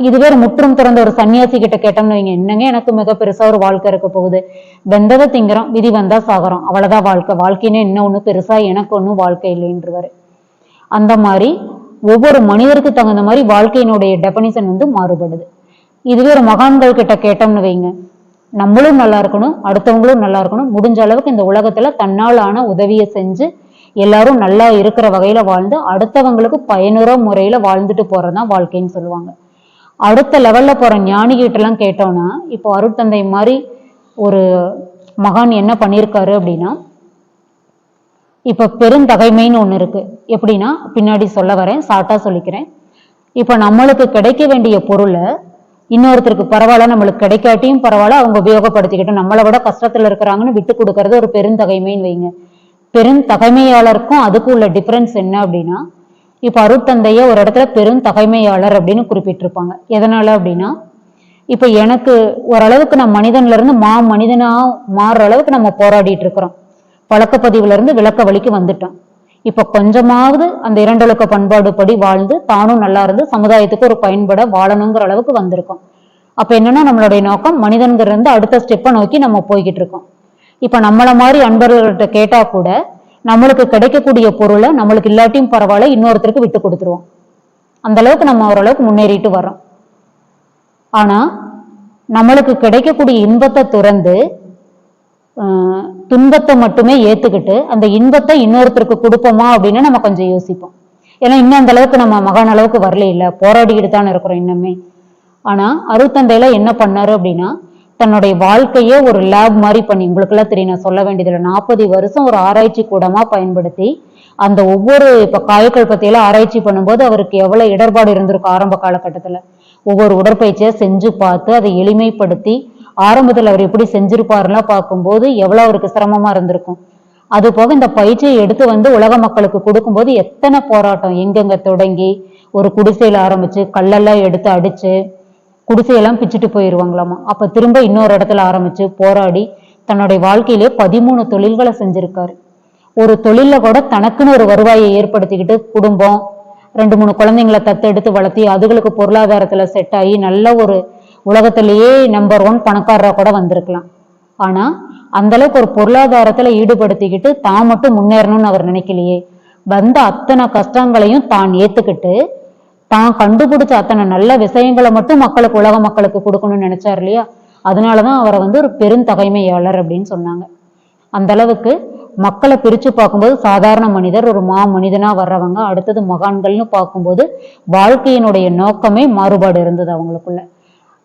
இதுவே முற்றும் திறந்த ஒரு சன்னியாசி கிட்ட கேட்டோம்னு வைங்க, என்னங்க எனக்கு மிக பெருசா ஒரு வாழ்க்கை இருக்க போகுது, வெந்ததை திங்கிறோம், விதி வந்தா சாகிறோம், அவ்வளவுதான் வாழ்க்கை, வாழ்க்கைன்னு என்ன ஒண்ணு பெருசா எனக்கு ஒன்றும் வாழ்க்கை இல்லைன்றவாரு. அந்த மாதிரி ஒவ்வொரு மனிதருக்கு தகுந்த மாதிரி வாழ்க்கையினுடைய டெபனிஷன் மாறுபடுது. இதுவே ஒரு மகான்கள் கிட்ட கேட்டோம்னு வைங்க, நம்மளும் நல்லா இருக்கணும், அடுத்தவங்களும் நல்லா இருக்கணும், முடிஞ்ச அளவுக்கு இந்த உலகத்துல தன்னால் ஆன உதவியை செஞ்சு எல்லாரும் நல்லா இருக்கிற வகையில வாழ்ந்து அடுத்தவங்களுக்கு பயனுற முறையில வாழ்ந்துட்டு போறதுதான் வாழ்க்கைன்னு சொல்லுவாங்க. அடுத்த லெவல்ல போற ஞானிகிட்ட எல்லாம் கேட்டோம்னா, இப்போ அருட்தந்தை மாதிரி ஒரு மகான் என்ன பண்ணியிருக்காரு அப்படின்னா, இப்ப பெருந்தகைமைன்னு ஒண்ணு இருக்கு. எப்படின்னா பின்னாடி சொல்ல வரேன், ஷார்ட்டா சொல்லிக்கிறேன். இப்ப நம்மளுக்கு கிடைக்க வேண்டிய பொருளை இன்னொருத்தருக்கு பரவாயில்ல, நம்மளுக்கு கிடைக்காட்டியும் பரவாயில்ல, அவங்க உபயோகப்படுத்திக்கிட்டோம், நம்மளை விட கஷ்டத்துல இருக்கிறாங்கன்னு விட்டு கொடுக்கறது ஒரு பெருந்தகைமைன்னு வைங்க. பெருந்தகைமையாளருக்கும் அதுக்கும் உள்ள டிஃபரன்ஸ் என்ன அப்படின்னா, இப்ப அருட்தந்தைய ஒரு இடத்துல பெருந்தகைமையாளர் அப்படின்னு குறிப்பிட்டிருப்பாங்க. எதனால அப்படின்னா, இப்ப எனக்கு ஓரளவுக்கு நம்ம மனிதன்ல இருந்து மனிதனா மாறுற அளவுக்கு நம்ம போராடிட்டு இருக்கிறோம், பழக்கப்பதிவுல இருந்து விளக்க வழிக்கு வந்துட்டோம். இப்ப கொஞ்சமாவது அந்த 2 ஒழுக்க பண்பாடு படி வாழ்ந்து தானும் நல்லா இருந்து சமுதாயத்துக்கு ஒரு பயன்பட வாழணுங்கிற அளவுக்கு வந்திருக்கோம். அப்ப என்னன்னா நம்மளுடைய நோக்கம் மனிதன்கிற இருந்து அடுத்த ஸ்டெப்பை நோக்கி நம்ம போய்கிட்டு இருக்கோம். இப்ப நம்மள மாதிரி அன்பர்கள்ட்ட கேட்டா கூட நம்மளுக்கு கிடைக்கக்கூடிய பொருளை நம்மளுக்கு இல்லாட்டியும் பரவாயில்ல இன்னொருத்தருக்கு விட்டு கொடுத்துருவோம், அந்த அளவுக்கு நம்ம ஓரளவுக்கு முன்னேறிட்டு வர்றோம். ஆனா நம்மளுக்கு கிடைக்கக்கூடிய இன்பத்தை துறந்து துன்பத்தை மட்டுமே ஏத்துக்கிட்டு அந்த இன்பத்தை இன்னொருத்தருக்கு கொடுப்போமா அப்படின்னு நம்ம கொஞ்சம் யோசிப்போம். ஏன்னா இன்னும் அந்த அளவுக்கு நம்ம மகான் அளவுக்கு வரல, இல்ல போராடிக்கிட்டு தானே இருக்கிறோம் இன்னுமே. ஆனா அருட்தந்தையில என்ன பண்ணாரு அப்படின்னா, தன்னுடைய வாழ்க்கையே ஒரு லேப் மாதிரி பண்ணி, உங்களுக்கு எல்லாம் தெரியும் நான் சொல்ல வேண்டியதில்லை, 40 வருஷம் ஒரு ஆராய்ச்சி கூடமா பயன்படுத்தி அந்த ஒவ்வொரு இப்ப காயக்கல்பத்தையெல்லாம் ஆராய்ச்சி பண்ணும்போது அவருக்கு எவ்வளவு இடர்பாடு இருந்திருக்கும் ஆரம்ப காலகட்டத்துல. ஒவ்வொரு உடற்பயிற்சியா செஞ்சு பார்த்து அதை எளிமைப்படுத்தி ஆரம்பத்துல அவர் எப்படி செஞ்சிருப்பாருலாம் பார்க்கும்போது எவ்வளவு அவருக்கு சிரமமா இருந்திருக்கும். அது போக இந்த பயிற்சியை எடுத்து உலக மக்களுக்கு கொடுக்கும்போது எத்தனை போராட்டம், எங்கெங்க தொடங்கி ஒரு குடிசையில ஆரம்பிச்சு கல்லெல்லாம் எடுத்து அடிச்சு குடிசையெல்லாம் பிச்சுட்டு போயிருவாங்களாமா. அப்ப திரும்ப இன்னொரு இடத்துல ஆரம்பிச்சு போராடி தன்னுடைய வாழ்க்கையிலே 13 தொழில்களை செஞ்சிருக்காரு. ஒரு தொழில கூட தனக்குன்னு ஒரு வருவாயை ஏற்படுத்திக்கிட்டு குடும்பம் 2-3 குழந்தைங்களை தத்தெடுத்து வளர்த்தி அதுகளுக்கு பொருளாதாரத்துல செட் ஆகி நல்ல ஒரு உலகத்திலேயே நம்பர் 1 பணக்காரரா கூட வந்திருக்கலாம். ஆனா அந்த அளவுக்கு ஒரு பொருளாதாரத்துல ஈடுபடுத்திக்கிட்டு தான் மட்டும் முன்னேறணும்னு அவர் நினைக்கலையே. வந்த அத்தனை கஷ்டங்களையும் தான் ஏத்துக்கிட்டு தான் கண்டுபிடிச்ச அத்தனை நல்ல விஷயங்களை மட்டும் மக்களுக்கு, உலக மக்களுக்கு கொடுக்கணும்னு நினைச்சார் இல்லையா? அதனாலதான் அவரை வந்து ஒரு பெருந்தகைமையாளர் அப்படின்னு சொன்னாங்க. அந்த அளவுக்கு மக்களை பிரிச்சு பார்க்கும்போது சாதாரண மனிதர், ஒரு மனிதனா வர்றவங்க, அடுத்தது மகான்கள்னு பார்க்கும்போது வாழ்க்கையினுடைய நோக்கமே மாறுபாடு இருந்தது அவங்களுக்குள்ள.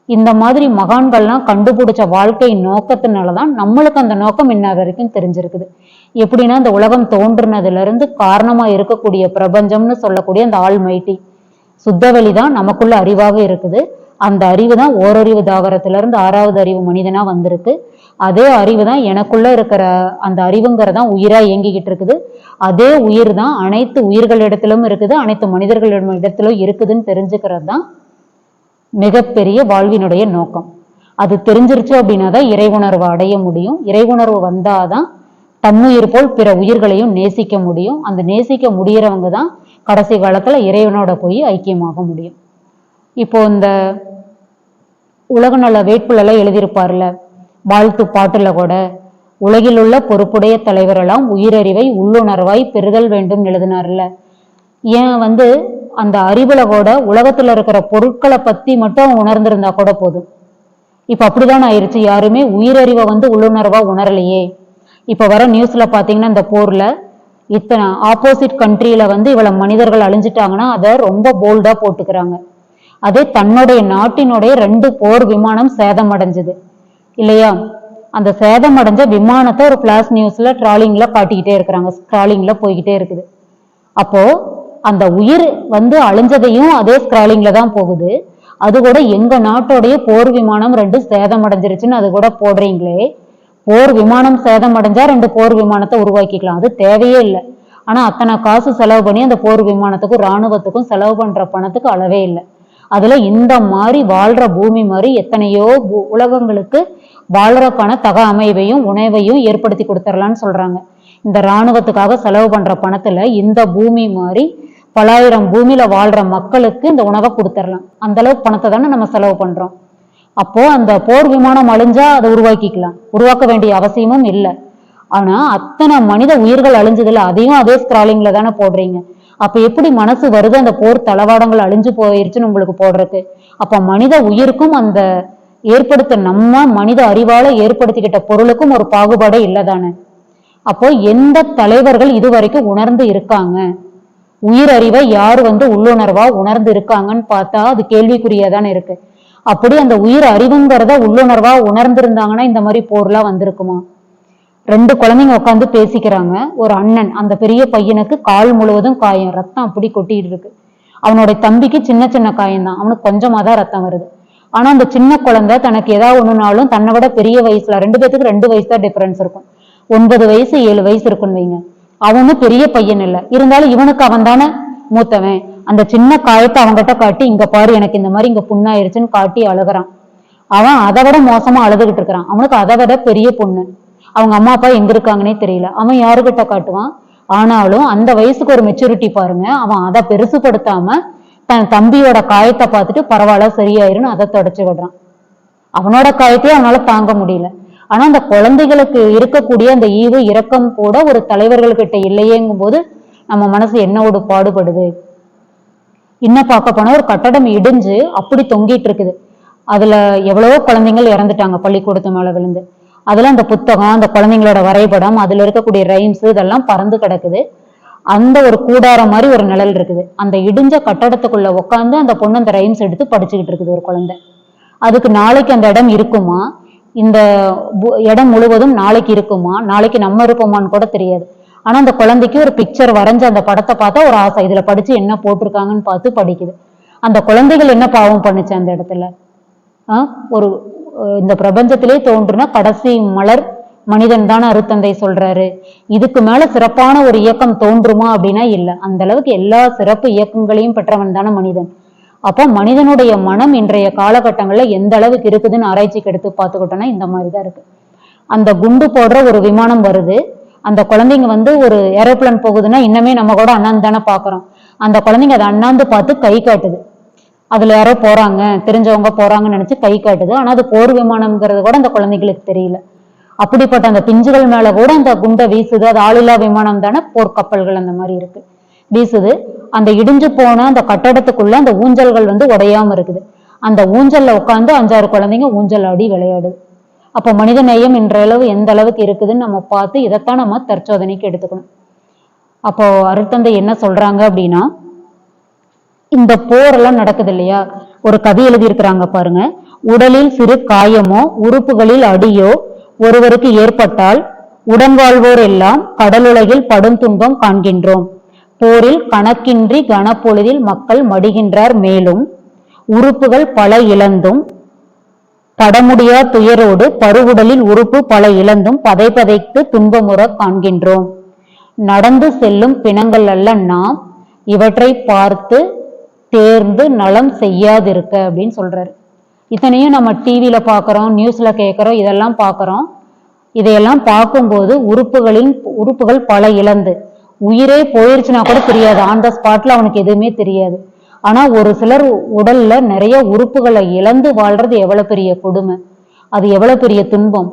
இந்த மாதிரி மகான்கள்லாம் கண்டுபிடிச்ச வாழ்க்கை நோக்கத்தினாலதான் நம்மளுக்கு அந்த நோக்கம் இன்ன வரைக்கும் தெரிஞ்சிருக்குது. எப்படின்னா, இந்த உலகம் தோன்றுனதுல இருந்து காரணமா இருக்கக்கூடிய பிரபஞ்சம்னு சொல்லக்கூடிய அந்த ஆல்மைட்டி சுத்தவெளி தான் நமக்குள்ள அறிவாக இருக்குது. அந்த அறிவு தான் ஓரறிவு தாவரத்திலிருந்து 6வது அறிவு மனிதனா வந்திருக்கு. அதே அறிவு தான் எனக்குள்ள இருக்கிற அந்த அறிவுங்கிறதான் உயிரா இயங்கிக்கிட்டு இருக்குது. அதே உயிர் தான் அனைத்து உயிர்களிடத்திலும் இருக்குது, அனைத்து மனிதர்களிடத்திலும் இருக்குதுன்னு தெரிஞ்சுக்கிறது தான் மிகப்பெரிய வாழ்வினுடைய நோக்கம். அது தெரிஞ்சிருச்சு அப்படின்னா தான் இறை உணர்வை அடைய முடியும். இறை உணர்வு வந்தாதான் தன்னுயிர் போல் பிற உயிர்களையும் நேசிக்க முடியும். அந்த நேசிக்க முடியறவங்க தான் கடைசி காலத்துல இறைவனோட போய் ஐக்கியமாக முடியும். இப்போ இந்த உலக நல வேட்புல எழுதியிருப்பார்ல, வாழ்த்து பாட்டுல கூட, உலகில் உள்ள பொறுப்புடைய தலைவரெல்லாம் உயிரறிவை உள்ளுணர்வாய் பெறுதல் வேண்டும் எழுதினார்ல. ஏன் வந்து அந்த அறிவுல கூட உலகத்துல இருக்கிற பொருட்களை பத்தி மட்டும் அவங்க உணர்ந்திருந்தா கூட போதும். இப்ப அப்படிதான் ஆயிடுச்சு. யாருமே உயிரறிவை வந்து உள்ளுணர்வா உணரலையே. இப்ப வர நியூஸ்ல பாத்தீங்கன்னா, இந்த போர்ல இத்தனை ஆப்போசிட் கண்ட்ரியில வந்து இவ்வளவு மனிதர்கள் அழிஞ்சிட்டாங்கன்னா அதை ரொம்ப போல்டா போட்டுக்கிறாங்க. அதே தன்னுடைய நாட்டினுடைய 2 போர் விமானம் சேதம் அடைஞ்சது இல்லையா? அந்த சேதம் அடைஞ்ச விமானத்தை ஒரு பிளாஸ் நியூஸ்ல ட்ராலிங்ல காட்டிக்கிட்டே இருக்கிறாங்க. ஸ்கிராலிங்ல போய்கிட்டே இருக்குது. அப்போ அந்த உயிர் வந்து அழிஞ்சதையும் அதே ஸ்கிராலிங்ல தான் போகுது. அது கூட எங்க நாட்டோடைய போர் விமானம் 2 சேதம் அடைஞ்சிருச்சுன்னு அது கூட போடுறீங்களே. போர் விமானம் சேதம் அடைஞ்சா 2 போர் விமானத்தை உருவாக்கிக்கலாம், அது தேவையே இல்லை. ஆனா அத்தனை காசு செலவு பண்ணி அந்த போர் விமானத்துக்கும் இராணுவத்துக்கும் செலவு பண்ற பணத்துக்கு அளவே இல்லை. அதுல இந்த மாதிரி வாழ்ற பூமி மாதிரி எத்தனையோ உலகங்களுக்கு வாழ்றக்கான தக அமைவையும் உணவையும் ஏற்படுத்தி கொடுத்துடலான்னு சொல்றாங்க. இந்த இராணுவத்துக்காக செலவு பண்ற பணத்துல இந்த பூமி மாதிரி பலாயிரம் பூமியில வாழ்ற மக்களுக்கு இந்த உணவை கொடுத்துடலாம். அந்த அளவுக்கு பணத்தை தானே நம்ம செலவு பண்றோம். அப்போ அந்த போர் விமானம் அழிஞ்சா அதை உருவாக்கிக்கலாம், உருவாக்க வேண்டிய அவசியமும் இல்லை. ஆனா அத்தனை மனித உயிர்கள் அழிஞ்சதுல அதையும் அதே ஸ்கிராலிங்ல தானே போடுறீங்க. அப்ப எப்படி மனசு வருது அந்த போர் தளவாடங்கள் அழிஞ்சு போயிருச்சுன்னு உங்களுக்கு போடுறதுக்கு? அப்ப மனித உயிருக்கும் அந்த ஏற்படுத்த நம்ம மனித அறிவால ஏற்படுத்திக்கிட்ட பொருளுக்கும் ஒரு பாகுபாடே இல்லதானே? அப்போ எந்த தலைவர்கள் இதுவரைக்கும் உணர்ந்து இருக்காங்க? உயிர் அறிவை யாரு வந்து உள்ளுணர்வா உணர்ந்து இருக்காங்கன்னு பார்த்தா அது கேள்விக்குரியதானே இருக்கு. அப்படி அந்த உயிர் அறிவுங்கிறத உள்ளுணர்வா உணர்ந்திருந்தாங்கன்னா இந்த மாதிரி போர்லாம் வந்திருக்குமா? 2 குழந்தைங்க உட்காந்து பேசிக்கிறாங்க. ஒரு அண்ணன், அந்த பெரிய பையனுக்கு கால் முழுவதும் காயம், ரத்தம் அப்படி கொட்டிட்டு இருக்கு. அவனுடைய தம்பிக்கு சின்ன சின்ன காயம் தான், அவனுக்கு கொஞ்சமா தான் ரத்தம் வருது. ஆனா அந்த சின்ன குழந்தை தனக்கு ஏதாவது ஒண்ணுனாலும் தன்னை விட பெரிய வயசுல 2 பேத்துக்கு 2 வயசு தான் டிஃபரன்ஸ் இருக்கும். 9 வயசு 7 வயசு இருக்குன்னு வைங்க. அவனும் பெரிய பையன் இல்லை, இருந்தாலும் இவனுக்கு அவன் தானே மூத்தவன். அந்த சின்ன காயத்தை அவன்கிட்ட காட்டி, இங்க பாரு எனக்கு இந்த மாதிரி இங்க புண்ணாயிருச்சுன்னு காட்டி அழுகிறான். அவன் அதை விட மோசமா அழுதுகிட்டு இருக்கிறான். அவனுக்கு அதை விட பெரிய பொண்ணு, அவங்க அம்மா அப்பா எங்க இருக்காங்கன்னே தெரியல. அவன் யாருகிட்ட காட்டுவான்? ஆனாலும் அந்த வயசுக்கு ஒரு மெச்சூரிட்டி பாருங்க. அவன் அதை பெருசுபடுத்தாம தன் தம்பியோட காயத்தை பார்த்துட்டு பரவாயில்ல சரியாயிருன்னு அதை தொடச்சு விடுறான். அவனோட காயத்தையே அவனால தாங்க முடியல. ஆனா அந்த குழந்தைகளுக்கு இருக்கக்கூடிய அந்த ஈவு இரக்கம் கூட ஒரு தலைவர்கள்கிட்ட இல்லையேங்கும் போது நம்ம மனசு என்னோட பாடுபடுது. இன்னும் பார்க்க போனா ஒரு கட்டடம் இடிஞ்சு அப்படி தொங்கிட்டு இருக்குது. அதுல எவ்வளவோ குழந்தைகள் இறந்துட்டாங்க பள்ளிக்கூடத்து மேல விழுந்து. அதுல அந்த புத்தகம், அந்த குழந்தைங்களோட வரைபடம், அதுல இருக்கக்கூடிய ரைம்ஸ் இதெல்லாம் பறந்து கிடக்குது. அந்த ஒரு கூடாரம் மாதிரி ஒரு நிழல் இருக்குது. அந்த இடிஞ்ச கட்டடத்துக்குள்ள உட்காந்து அந்த பொண்ணு அந்த ரைம்ஸ் எடுத்து படிச்சுக்கிட்டு இருக்குது ஒரு குழந்தை. அதுக்கு நாளைக்கு அந்த இடம் இருக்குமா? இந்த இடம் முழுவதும் நாளைக்கு இருக்குமா? நாளைக்கு நம்ம இருப்போமான்னு கூட தெரியாது. ஆனா அந்த குழந்தைக்கு ஒரு பிக்சர் வரைஞ்சு அந்த படத்தை பார்த்தா ஒரு ஆசை, இதுல படிச்சு என்ன போட்டிருக்காங்கன்னு பார்த்து படிக்குது. அந்த குழந்தைகள் என்ன பாவம் பண்ணுச்சு அந்த இடத்துல? ஒரு இந்த பிரபஞ்சத்திலே தோன்றுனா கடைசி மலர் மனிதன் தான் அருத்தந்தை சொல்றாரு. இதுக்கு மேல சிறப்பான ஒரு இயக்கம் தோன்றுமா அப்படின்னா இல்லை. அந்த அளவுக்கு எல்லா சிறப்பு இயக்கங்களையும் பெற்றவன் தானே மனிதன். அப்போ மனிதனுடைய மனம் இன்றைய காலகட்டங்கள்ல எந்த அளவுக்கு இருக்குதுன்னு ஆராய்ச்சிக்கு எடுத்து பார்த்துக்கிட்டோம்னா இந்த மாதிரிதான் இருக்கு. அந்த குண்டு போடுற ஒரு விமானம் வருது, அந்த குழந்தைங்க வந்து ஒரு ஏரோப்ளேன் போகுதுன்னா இன்னமே நம்ம கூட அண்ணாந்து தானே பாக்குறோம். அந்த குழந்தைங்க அதை அண்ணாந்து பார்த்து கை காட்டுது. அதுல யாரோ போறாங்க, தெரிஞ்சவங்க போறாங்கன்னு நினைச்சு கை காட்டுது. ஆனா அது போர் விமானம்ங்கிறது கூட அந்த குழந்தைகளுக்கு தெரியல. அப்படிப்பட்ட அந்த பிஞ்சுகள் மேல கூட அந்த குண்டை வீசுது. அது ஆளில்லா விமானம் தானே, போர்க்கப்பல்கள் அந்த மாதிரி இருக்கு. வீசுது. அந்த இடிஞ்சு போன அந்த கட்டடத்துக்குள்ள அந்த ஊஞ்சல்கள் வந்து உடையாம இருக்குது. அந்த ஊஞ்சல்ல உட்காந்து 5-6 குழந்தைங்க ஊஞ்சல் ஆடி விளையாடுது. அப்போ மனித நேயம் இன்றளவு எந்த அளவுக்கு இருக்குதுன்னு நம்ம பார்த்து இதைத்தான் நம்ம தற்சோதனைக்கு எடுத்துக்கணும். அப்போ அருட்தந்தை என்ன சொல்றாங்க அப்படின்னா, இந்த போரெல்லாம் நடக்குது இல்லையா, ஒரு கதை எழுதியிருக்கிறாங்க பாருங்க. உடலில் சிறு காயமோ உறுப்புகளில் அடியோ ஒருவருக்கு ஏற்பட்டால் உடன்வாழ்வோர் எல்லாம் கடலுலகில் படும் துன்பம் காண்கின்றோம். போரில் கணக்கின்றி கனப்பொழுதில் மக்கள் மடிகின்றார். மேலும் உறுப்புகள் பல இழந்தும் படமுடியா துயரோடு பருவுடலில் உறுப்பு பல இழந்தும் பதைத்து துன்பமுற காண்கின்றோம். நடந்து செல்லும் பிணங்கள் அல்ல நாம், இவற்றை பார்த்து தேர்ந்து நலம் செய்யாதிருக்க அப்படின்னு சொல்றாரு. இத்தனையும் நம்ம டிவியில பாக்குறோம், நியூஸ்ல கேட்கிறோம், இதெல்லாம் பாக்குறோம். இதையெல்லாம் பார்க்கும்போது உறுப்புகள் பல இழந்து, உயிரே போயிருச்சுன்னா கூட தெரியாது, ஆன் த ஸ்பாட்ல அவனுக்கு எதுவுமே தெரியாது. ஆனா ஒரு சிலர் உடல்ல நிறைய உறுப்புகளை இழந்து வாழ்றது எவ்வளவு பெரிய கொடுமை, அது எவ்வளவு பெரிய துன்பம்.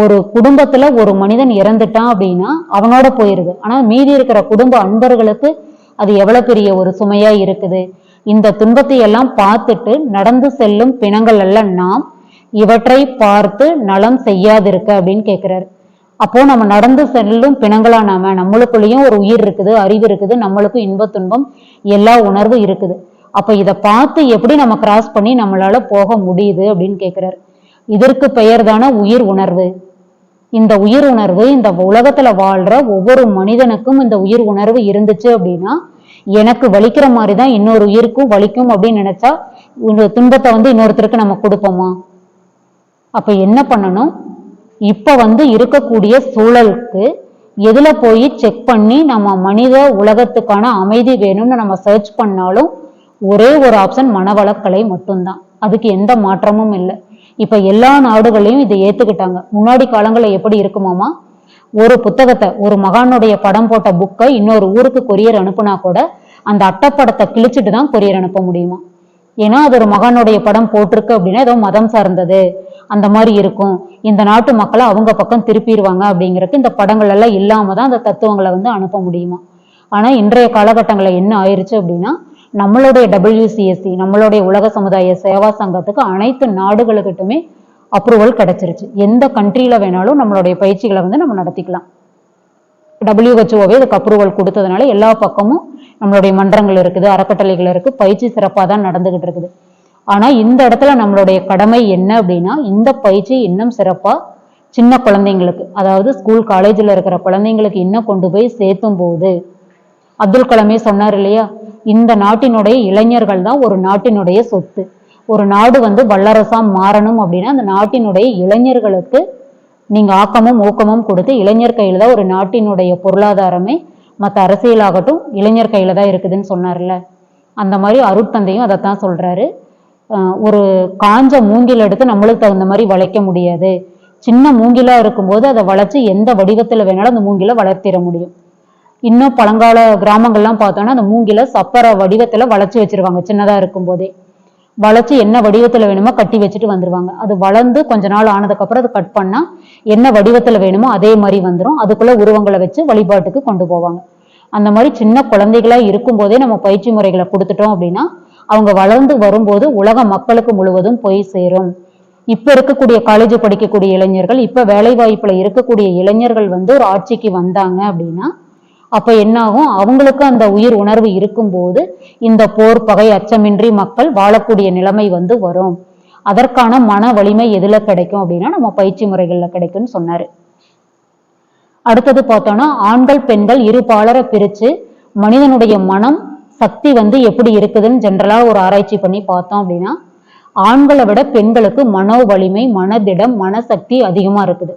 ஒரு குடும்பத்துல ஒரு மனிதன் இறந்துட்டான் அப்படின்னா அவனோட போயிருது. ஆனா மீதி இருக்கிற குடும்ப அன்பர்களுக்கு அது எவ்வளவு பெரிய ஒரு சுமையா இருக்குது. இந்த துன்பத்தை எல்லாம் பார்த்துட்டு நடந்து செல்லும் பிணங்கள் அல்ல நாம், இவற்றை பார்த்து நலம் செய்யாதிருக்க அப்படின்னு கேட்கிறாரு. அப்போ நம்ம நடந்து செல்லும் பிணங்களா நம்மளுக்குள்ளேயும் ஒரு உயிர் இருக்குது, அறிவு இருக்குது, நம்மளுக்கும் இன்ப துன்பம் எல்லா உணர்வும் இருக்குது. அப்ப இதை பார்த்து எப்படி நம்ம கிராஸ் பண்ணி நம்மளால போக முடியுது அப்படின்னு கேட்கிறாரு. இதற்கு பெயர் தானே உயிர் உணர்வு. இந்த உயிர் உணர்வு இந்த உலகத்துல வாழ்ற ஒவ்வொரு மனிதனுக்கும் இந்த உயிர் உணர்வு இருந்துச்சு அப்படின்னா, எனக்கு வலிக்கிற மாதிரிதான் இன்னொரு உயிருக்கும் வலிக்கும் அப்படின்னு நினைச்சா துன்பத்தை வந்து இன்னொருத்தருக்கு நம்ம கொடுப்போமா? அப்ப என்ன பண்ணணும், இப்ப இருக்கக்கூடிய சூழலுக்கு எதுல போய் செக் பண்ணி நம்ம மனித உலகத்துக்கான அமைதி வேணும்னு நம்ம சர்ச் பண்ணாலும் ஒரே ஒரு ஆப்ஷன் மனவளக்கலை மட்டும்தான். அதுக்கு எந்த மாற்றமும் இல்லை. இப்ப எல்லா நாடுகளையும் இதை ஏத்துக்கிட்டாங்க. முன்னாடி காலங்களில் எப்படி இருக்குமாமா, ஒரு புத்தகத்தை, ஒரு மகானுடைய படம் போட்ட புக்கை இன்னொரு ஊருக்கு கொரியர் அனுப்புனா கூட அந்த அட்டைப்படத்தை கிழிச்சிட்டு தான் கொரியர் அனுப்ப முடியுமா. ஏன்னா அது ஒரு மகானுடைய படம் போட்டிருக்கு அப்படின்னா ஏதோ மதம் சார்ந்தது அந்த மாதிரி இருக்கும், இந்த நாட்டு மக்களை அவங்க பக்கம் திருப்பிடுவாங்க அப்படிங்கிறதுக்கு இந்த படங்கள் எல்லாம் இல்லாம தான் அந்த தத்துவங்களை அனுப்ப முடியுமா. ஆனா இன்றைய காலகட்டங்களில் என்ன ஆயிடுச்சு அப்படின்னா, நம்மளுடைய WCSC நம்மளுடைய உலக சமுதாய சேவா சங்கத்துக்கு அனைத்து நாடுகளுக்கிட்டுமே அப்ரூவல் கிடைச்சிருச்சு. எந்த கண்ட்ரியில வேணாலும் நம்மளுடைய பயிற்சிகளை நம்ம நடத்திக்கலாம். WHO இதுக்கு அப்ரூவல் கொடுத்ததுனால எல்லா பக்கமும் நம்மளுடைய மன்றங்கள் இருக்குது, அறக்கட்டளைகள் இருக்கு, பயிற்சி சிறப்பாக தான் நடந்துகிட்டு இருக்குது. ஆனா இந்த இடத்துல நம்மளுடைய கடமை என்ன அப்படின்னா, இந்த பயிற்சி இன்னும் சிறப்பா சின்ன குழந்தைங்களுக்கு, அதாவது ஸ்கூல் காலேஜில் இருக்கிற குழந்தைங்களுக்கு இன்னும் கொண்டு போய் சேர்த்தும் போது, அப்துல் கலாமே சொன்னார் இல்லையா, இந்த நாட்டினுடைய இளைஞர்கள் தான் ஒரு நாட்டினுடைய சொத்து. ஒரு நாடு வல்லரசா மாறணும் அப்படின்னா அந்த நாட்டினுடைய இளைஞர்களுக்கு நீங்க ஆக்கமும் ஊக்கமும் கொடுத்து, இளைஞர் கையில தான் ஒரு நாட்டினுடைய பொருளாதாரமே, மற்ற அரசியலாகட்டும் இளைஞர் கையில தான் இருக்குதுன்னு சொன்னார்ல. அந்த மாதிரி அருட்தந்தையும் அதைத்தான் சொல்றாரு. ஒரு காஞ்ச மூங்கில் எடுத்து நம்மளுக்கு தகுந்த மாதிரி வளைக்க முடியாது. சின்ன மூங்கிலா இருக்கும்போது அதை வளைச்சு எந்த வடிவத்துல வேணாலும் அந்த மூங்கில வளர்த்திட முடியும். இன்னும் பழங்கால கிராமங்கள்லாம் பார்த்தோம்னா அந்த மூங்கில சப்பர வடிவத்துல வளைச்சு வச்சிருவாங்க. சின்னதா இருக்கும் போதே வளைச்சு என்ன வடிவத்துல வேணுமோ கட்டி வச்சுட்டு வந்துருவாங்க. அது வளர்ந்து கொஞ்ச நாள் ஆனதுக்கு அப்புறம் அது கட் பண்ணா என்ன வடிவத்துல வேணுமோ அதே மாதிரி வந்துடும். அதுக்குள்ள உருவங்களை வச்சு வழிபாட்டுக்கு கொண்டு போவாங்க. அந்த மாதிரி சின்ன குழந்தைகளா இருக்கும் போதே நம்ம பயிற்சி முறைகளை கொடுத்துட்டோம் அப்படின்னா அவங்க வளர்ந்து வரும்போது உலக மக்களுக்கு முழுவதும் போய் சேரும். இப்ப இருக்கக்கூடிய காலேஜ் படிக்கக்கூடிய இளைஞர்கள், இப்ப வேலை வாய்ப்புல இருக்கக்கூடிய இளைஞர்கள் ஒரு ஆட்சிக்கு வந்தாங்க அப்படின்னா அப்ப என்ன ஆகும், அவங்களுக்கு அந்த உயிர் உணர்வு இருக்கும்போது இந்த போர் பகை அச்சமின்றி மக்கள் வாழக்கூடிய நிலைமை வரும். அதற்கான மன வலிமை எதுல கிடைக்கும் அப்படின்னா நம்ம பயிற்சி முறைகள்ல கிடைக்கும்னு சொன்னாரு. அடுத்தது பார்த்தோம்னா, ஆண்கள் பெண்கள் இரு பாலரை பிரிச்சு மனிதனுடைய மனம் சக்தி எப்படி இருக்குதுன்னு ஜென்ரலா ஒரு ஆராய்ச்சி பண்ணி பார்த்தோம் அப்படின்னா, ஆண்களை விட பெண்களுக்கு மனோ வலிமை, மனதிடம், மனசக்தி அதிகமா இருக்குது.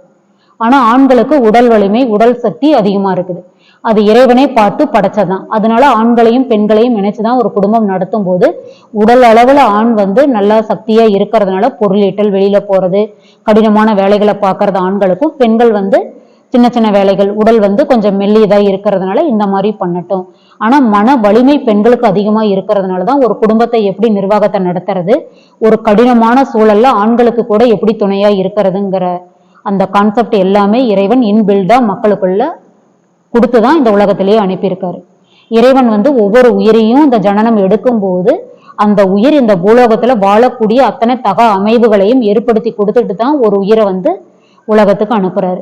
ஆனா ஆண்களுக்கு உடல் வலிமை, உடல் சக்தி அதிகமா இருக்குது. அது இறைவனை பார்த்து படைச்சதான். அதனால ஆண்களையும் பெண்களையும் நினைச்சுதான் ஒரு குடும்பம் நடத்தும் போது உடல் அளவுல ஆண் நல்லா சக்தியா இருக்கிறதுனால பொருளீட்டல், வெளியில போறது, கடினமான வேலைகளை பார்க்கறது ஆண்களுக்கும், பெண்கள் சின்ன சின்ன வேலைகள், உடல் கொஞ்சம் மெல்லியதா இருக்கிறதுனால இந்த மாதிரி பண்ணட்டும். ஆனா மன வலிமை பெண்களுக்கு அதிகமா இருக்கிறதுனாலதான் ஒரு குடும்பத்தை எப்படி நிர்வாகத்தை நடத்துறது, ஒரு கடினமான சூழல்ல ஆண்களுக்கு கூட எப்படி துணையா இருக்கிறதுங்கிற அந்த கான்செப்ட் எல்லாமே இறைவன் இன்பில்டா மக்களுக்குள்ள கொடுத்துதான் இந்த உலகத்திலேயே அனுப்பியிருக்காரு. இறைவன் வந்து ஒவ்வொரு உயிரையும் இந்த ஜனனம் எடுக்கும்போது அந்த உயிர் இந்த பூலோகத்துல வாழக்கூடிய அத்தனை அமைவுகளையும் ஏற்படுத்தி கொடுத்துட்டு தான் ஒரு உயிரை வந்து உலகத்துக்கு அனுப்புறாரு.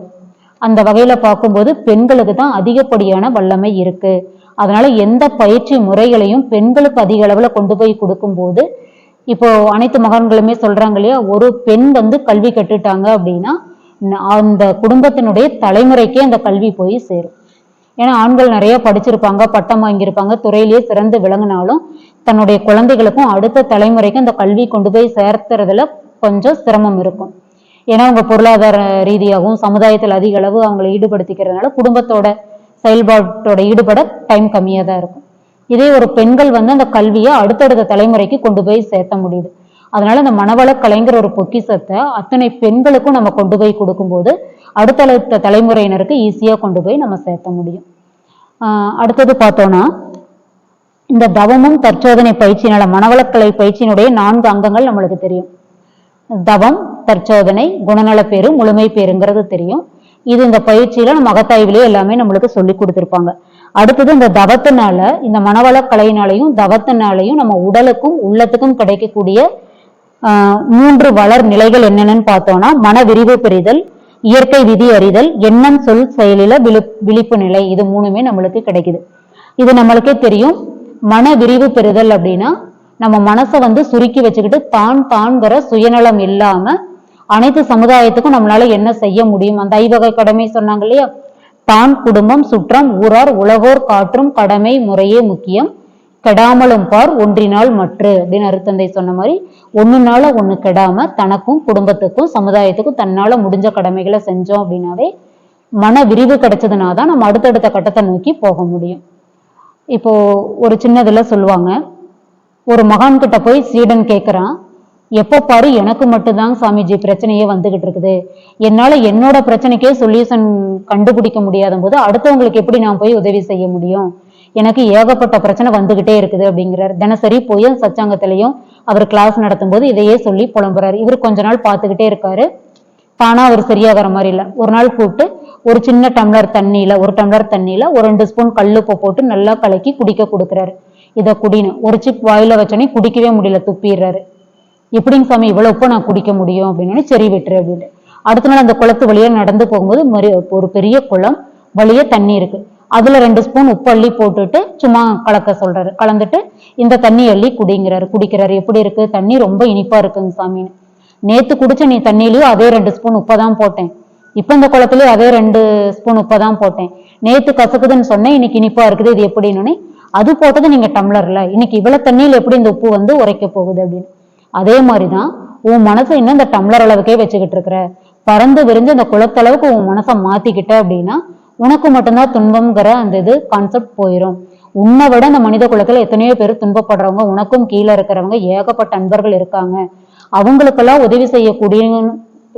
அந்த வகையில பார்க்கும்போது பெண்களுக்கு தான் அதிகப்படியான வல்லமை இருக்கு. அதனால எந்த பயிற்சி முறைகளையும் பெண்களுக்கு அதிக அளவுல கொண்டு போய் கொடுக்கும்போது, இப்போ அனைத்து மகான்களுமே சொல்றாங்க இல்லையா, ஒரு பெண் வந்து கல்வி கட்டுட்டாங்க அப்படின்னா அந்த குடும்பத்தினுடைய தலைமுறைக்கே அந்த கல்வி போய் சேரும். ஏன்னா ஆண்கள் நிறைய படிச்சிருப்பாங்க, பட்டம் வாங்கியிருப்பாங்க, துறையிலேயே சிறந்து விளங்கினாலும் தன்னுடைய குழந்தைகளுக்கும் அடுத்த தலைமுறைக்கும் அந்த கல்வி கொண்டு போய் சேர்த்துறதுல கொஞ்சம் சிரமம் இருக்கும். ஏன்னா அவங்க பொருளாதார ரீதியாகவும் சமுதாயத்தில் அதிக அளவு அவங்களை ஈடுபடுத்திக்கிறதுனால குடும்பத்தோட செயல்பாட்டோட ஈடுபட டைம் கம்மியா தான் இருக்கும். இதே ஒரு பெண்கள் வந்து அந்த கல்வியை அடுத்தடுத்த தலைமுறைக்கு கொண்டு போய் சேர்த்த முடியுது. அதனால அந்த மனவள கலைங்கிற ஒரு பொக்கிஷத்தை அத்தனை பெண்களுக்கும் நம்ம கொண்டு போய் கொடுக்கும்போது அடுத்தடுத்த தலைமுறையினருக்கு ஈஸியா கொண்டு போய் நம்ம சேர்த்த முடியும். அடுத்தது பார்த்தோம்னா, இந்த தவமும் தற்சோதனை பயிற்சியினால மனவளக்கலை பயிற்சியினுடைய 4 அங்கங்கள் நம்மளுக்கு தெரியும். தவம், தற்சோதனை, குணநலப்பேரு, முழுமை பேருங்கிறது தெரியும். இது இந்த பயிற்சியில நம்ம அகத்தாய்விலேயே எல்லாமே நம்மளுக்கு சொல்லி கொடுத்துருப்பாங்க. அடுத்தது இந்த தவத்தினால, இந்த மனவளக்கலையினாலையும் தவத்தினாலையும் நம்ம உடலுக்கும் உள்ளத்துக்கும் கிடைக்கக்கூடிய 3 வளர் நிலைகள் என்னென்னு பார்த்தோம்னா, மன விரிவு பெறுதல், இயற்கை விதி அறிதல், எண்ணம் சொல் செயலில விழிப்பு நிலை. இது 3மே நம்மளுக்கு கிடைக்குது. இது நம்மளுக்கே தெரியும். மன விரிவு பெறுதல் அப்படின்னா நம்ம மனசை வந்து சுருக்கி வச்சுக்கிட்டு தான்கிற சுயநலம் இல்லாம அனைத்து சமுதாயத்துக்கும் நம்மளால என்ன செய்ய முடியும், அந்த 5 வகை கடமை சொன்னாங்க இல்லையா, தான், குடும்பம், சுற்றம், ஊரார், உலகோர் காற்றும் கடமை முறையே முக்கியம், கெடாமலும் பார் ஒன்றினால் மற்று அப்படின்னு அருத்தந்தை சொன்ன மாதிரி ஒண்ணுனால ஒண்ணு கெடாம தனக்கும் குடும்பத்துக்கும் சமுதாயத்துக்கும் தன்னால முடிஞ்ச கடமைகளை செஞ்சோம் அப்படின்னாவே மன விரிவு கிடைச்சதுனாதான் நம்ம அடுத்தடுத்த கட்டத்தை நோக்கி போக முடியும். இப்போ ஒரு சின்னதுல சொல்லுவாங்க, ஒரு மகான் கிட்ட போய் சீடன் கேட்கிறான், எப்போ பாரு எனக்கு மட்டும்தான் சாமிஜி பிரச்சனையே வந்துகிட்டு இருக்குது, என்னால என்னோட பிரச்சனைக்கே சொல்யூஷன் கண்டுபிடிக்க முடியாத போது அடுத்தவங்களுக்கு எப்படி நான் போய் உதவி செய்ய முடியும், எனக்கு ஏகப்பட்ட பிரச்சனை வந்துகிட்டே இருக்குது அப்படிங்கிறார். தினசரி போய் சச்சாங்கத்திலையும் அவர் கிளாஸ் நடத்தும் போது இதையே சொல்லி புலம்புறாரு. இவர் கொஞ்ச நாள் பார்த்துக்கிட்டே இருக்காரு, தானா அவர் சரியாகிற மாதிரி இல்லை. ஒரு நாள் கூப்பிட்டு ஒரு சின்ன டம்ளர் தண்ணியில ஒரு 2 ஸ்பூன் கல்லுப்பை போட்டு நல்லா கலக்கி குடிக்க கொடுக்குறாரு. இதை குடின்னு ஒரு சிப் வாயில வச்சோன்னே குடிக்கவே முடியல, துப்பிடுறாரு. எப்படிங்க சாமி இவ்வளவு உப்பு நான் குடிக்க முடியும் அப்படின்னு, சரி விட்டுரு அப்படின்னு. அடுத்த நாள் அந்த குளத்து வழியா நடந்து போகும்போது ஒரு பெரிய குளம் வழிய தண்ணி இருக்கு, அதுல 2 ஸ்பூன் உப்பு அள்ளி போட்டுட்டு சும்மா கலக்க சொல்றாரு. கலந்துட்டு இந்த தண்ணி அள்ளி குடிங்கிறாரு. குடிக்கிறாரு. எப்படி இருக்கு, தண்ணி ரொம்ப இனிப்பா இருக்குங்க சாமின்னு. நேத்து குடிச்ச நீ தண்ணியிலயும் அதே 2 ஸ்பூன் உப்பை தான் போட்டேன், இப்ப இந்த குளத்துலயும் அதே 2 ஸ்பூன் உப்பை தான் போட்டேன், நேத்து கசக்குதுன்னு சொன்னேன், இன்னைக்கு இனிப்பா இருக்குது, இது எப்படின்னு. அது போட்டது நீங்க டம்ளர்ல, இன்னைக்கு இவ்வளவு தண்ணியில எப்படி இந்த உப்பு வந்து உரைக்க போகுது அப்படின்னு. அதே மாதிரிதான் உன் மனசை இன்னும் இந்த டம்ளர் அளவுக்கே வச்சுக்கிட்டு இருக்கிற, பறந்து விரிஞ்சு அந்த குளத்தளவுக்கு உன் மனசை மாத்திக்கிட்ட அப்படின்னா உனக்கு மட்டும்தான் துன்பம்ங்கிற அந்த இது கான்செப்ட் போயிடும். உன்னை விட அந்த மனித குலத்துல எத்தனையோ பேர் துன்பப்படுறவங்க, உனக்கும் கீழே இருக்கிறவங்க ஏகப்பட்ட அன்பர்கள் இருக்காங்க, அவங்களுக்கெல்லாம் உதவி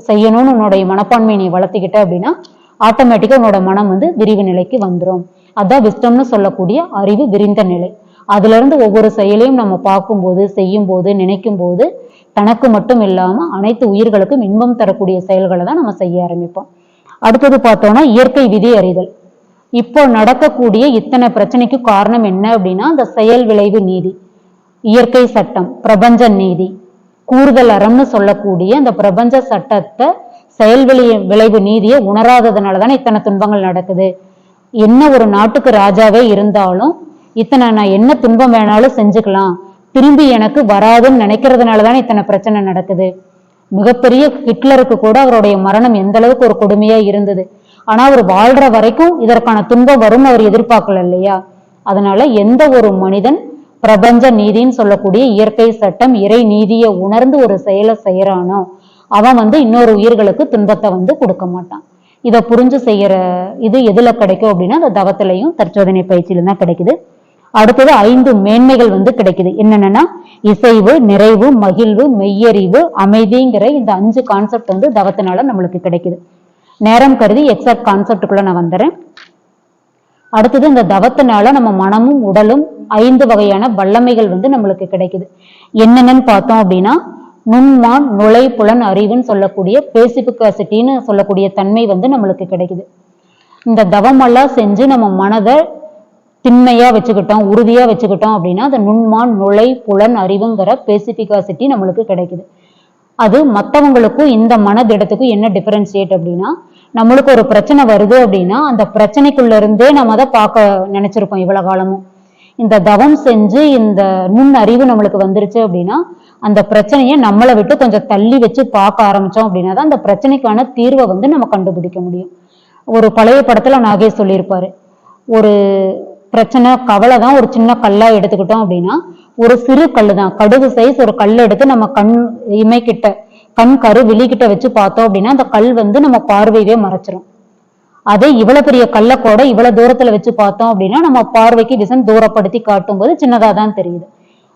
செய்யணும்னு உன்னுடைய மனப்பான்மையை நீ வளர்த்திக்கிட்ட அப்படின்னா ஆட்டோமேட்டிக்கா உன்னோட மனம் வந்து விரிவு நிலைக்கு வந்துடும். அதான் விஸ்டம்னு சொல்லக்கூடிய அறிவு விரிந்த நிலை. அதுல இருந்து ஒவ்வொரு செயலையும் நம்ம பார்க்கும்போது, செய்யும் போது, நினைக்கும் போது தனக்கு மட்டும் இல்லாம அனைத்து உயிர்களுக்கும் இன்பம் தரக்கூடிய செயல்களை தான் நம்ம செய்ய ஆரம்பிப்போம். அடுத்தது பார்த்தோம்னா இயற்கை விதி அறிதல். இப்போ நடக்கக்கூடிய இத்தனை பிரச்சனைக்கு காரணம் என்ன அப்படின்னா அந்த செயல் விளைவு நீதி, இயற்கை சட்டம், பிரபஞ்ச நீதி, கூறுதல் அறம்னு சொல்லக்கூடிய அந்த பிரபஞ்ச சட்டத்தை செயல் விளைவு நீதியை உணராததுனால தானே இத்தனை துன்பங்கள் நடக்குது. என்ன ஒரு நாட்டுக்கு ராஜாவே இருந்தாலும் இத்தனை நான் என்ன துன்பம் வேணாலும் செஞ்சுக்கலாம், திரும்பி எனக்கு வராதுன்னு நினைக்கிறதுனாலதானே இத்தனை பிரச்சனை நடக்குது. மிகப்பெரிய ஹிட்லருக்கு கூட அவருடைய மரணம் எந்த அளவுக்கு ஒரு கொடுமையா இருந்தது, ஆனா அவர் வாழ்ற வரைக்கும் இதற்கான துன்பம் வரும் அவர் எதிர்பார்க்கல இல்லையா. அதனால எந்த ஒரு மனிதன் பிரபஞ்ச நீதின்னு சொல்லக்கூடிய இயற்கை சட்டம், இறை நீதியை உணர்ந்து ஒரு செயலை செய்யறானோ அவன் வந்து இன்னொரு உயிர்களுக்கு துன்பத்தை வந்து கொடுக்க மாட்டான். இதை புரிஞ்சு செய்யற இது எதுல கிடைக்கும் அப்படின்னா அந்த தவத்திலையும் தற்சோதனை பயிற்சியில தான் கிடைக்குது. அடுத்தது 5 மேன்மைகள் வந்து கிடைக்குது. என்னென்னா இசைவு, நிறைவு, மகிழ்வு, மெய்யறிவு, அமைதிங்கிற இந்த 5 கான்செப்ட் வந்து தவத்தினால நம்மளுக்கு கிடைக்குது. நேரம் கருதி எக்ஸாக்ட் கான்செப்டுக்குள்ள நான் வந்துடுறேன். அடுத்தது இந்த தவத்தினால நம்ம மனமும் உடலும் 5 வகையான வல்லமைகள் வந்து நம்மளுக்கு கிடைக்குது. என்னென்னு பார்த்தோம் அப்படின்னா நுண்மான், நுழை, புலன் அறிவுன்னு சொல்லக்கூடிய பேசிபிகாசிட்டின்னு சொல்லக்கூடிய தன்மை வந்து நம்மளுக்கு கிடைக்குது. இந்த தவமெல்லாம் செஞ்சு நம்ம மனதை திண்மையா வச்சுக்கிட்டோம், உறுதியா வச்சுக்கிட்டோம் அப்படின்னா அது நுண்மான் நுழை புலன் அறிவுங்கிற பேசிபிகாசிட்டி நம்மளுக்கு கிடைக்குது. அது மற்றவங்களுக்கும் இந்த மனதிடத்துக்கும் என்ன டிஃபரன்ஷியேட் அப்படின்னா, நம்மளுக்கு ஒரு பிரச்சனை வருது அப்படின்னா அந்த பிரச்சனைக்குள்ள இருந்தே நம்ம அதை பார்க்க நினைச்சிருப்போம் இவ்வளவு காலமும். இந்த தவம் செஞ்சு இந்த நுண் அறிவு நம்மளுக்கு வந்துருச்சு அப்படின்னா அந்த பிரச்சனையை நம்மளை விட்டு கொஞ்சம் தள்ளி வச்சு பார்க்க ஆரம்பிச்சோம் அப்படின்னா தான் அந்த பிரச்சனைக்கான தீர்வை நம்ம கண்டுபிடிக்க முடியும். ஒரு பழைய படத்துல நாகேஷ் சொல்லியிருப்பாரு, ஒரு பிரச்சனை கவலை தான் ஒரு சின்ன கல்லா எடுத்துக்கிட்டோம் அப்படின்னா ஒரு சிறு கல்லு தான், கடுகு சைஸ் ஒரு கல் எடுத்து நம்ம கண் இமைக்கிட்ட கண் கரு விழிக்கிட்ட வச்சு பார்த்தோம் அப்படின்னா அந்த கல் நம்ம பார்வையவே மறைச்சிரும். அதே இவ்வளவு பெரிய கல்லை கூட இவ்வளவு தூரத்துல வச்சு பார்த்தோம் அப்படின்னா நம்ம பார்வைக்கு விசன் தூரப்படுத்தி காட்டும் போது சின்னதா தான் தெரியுது.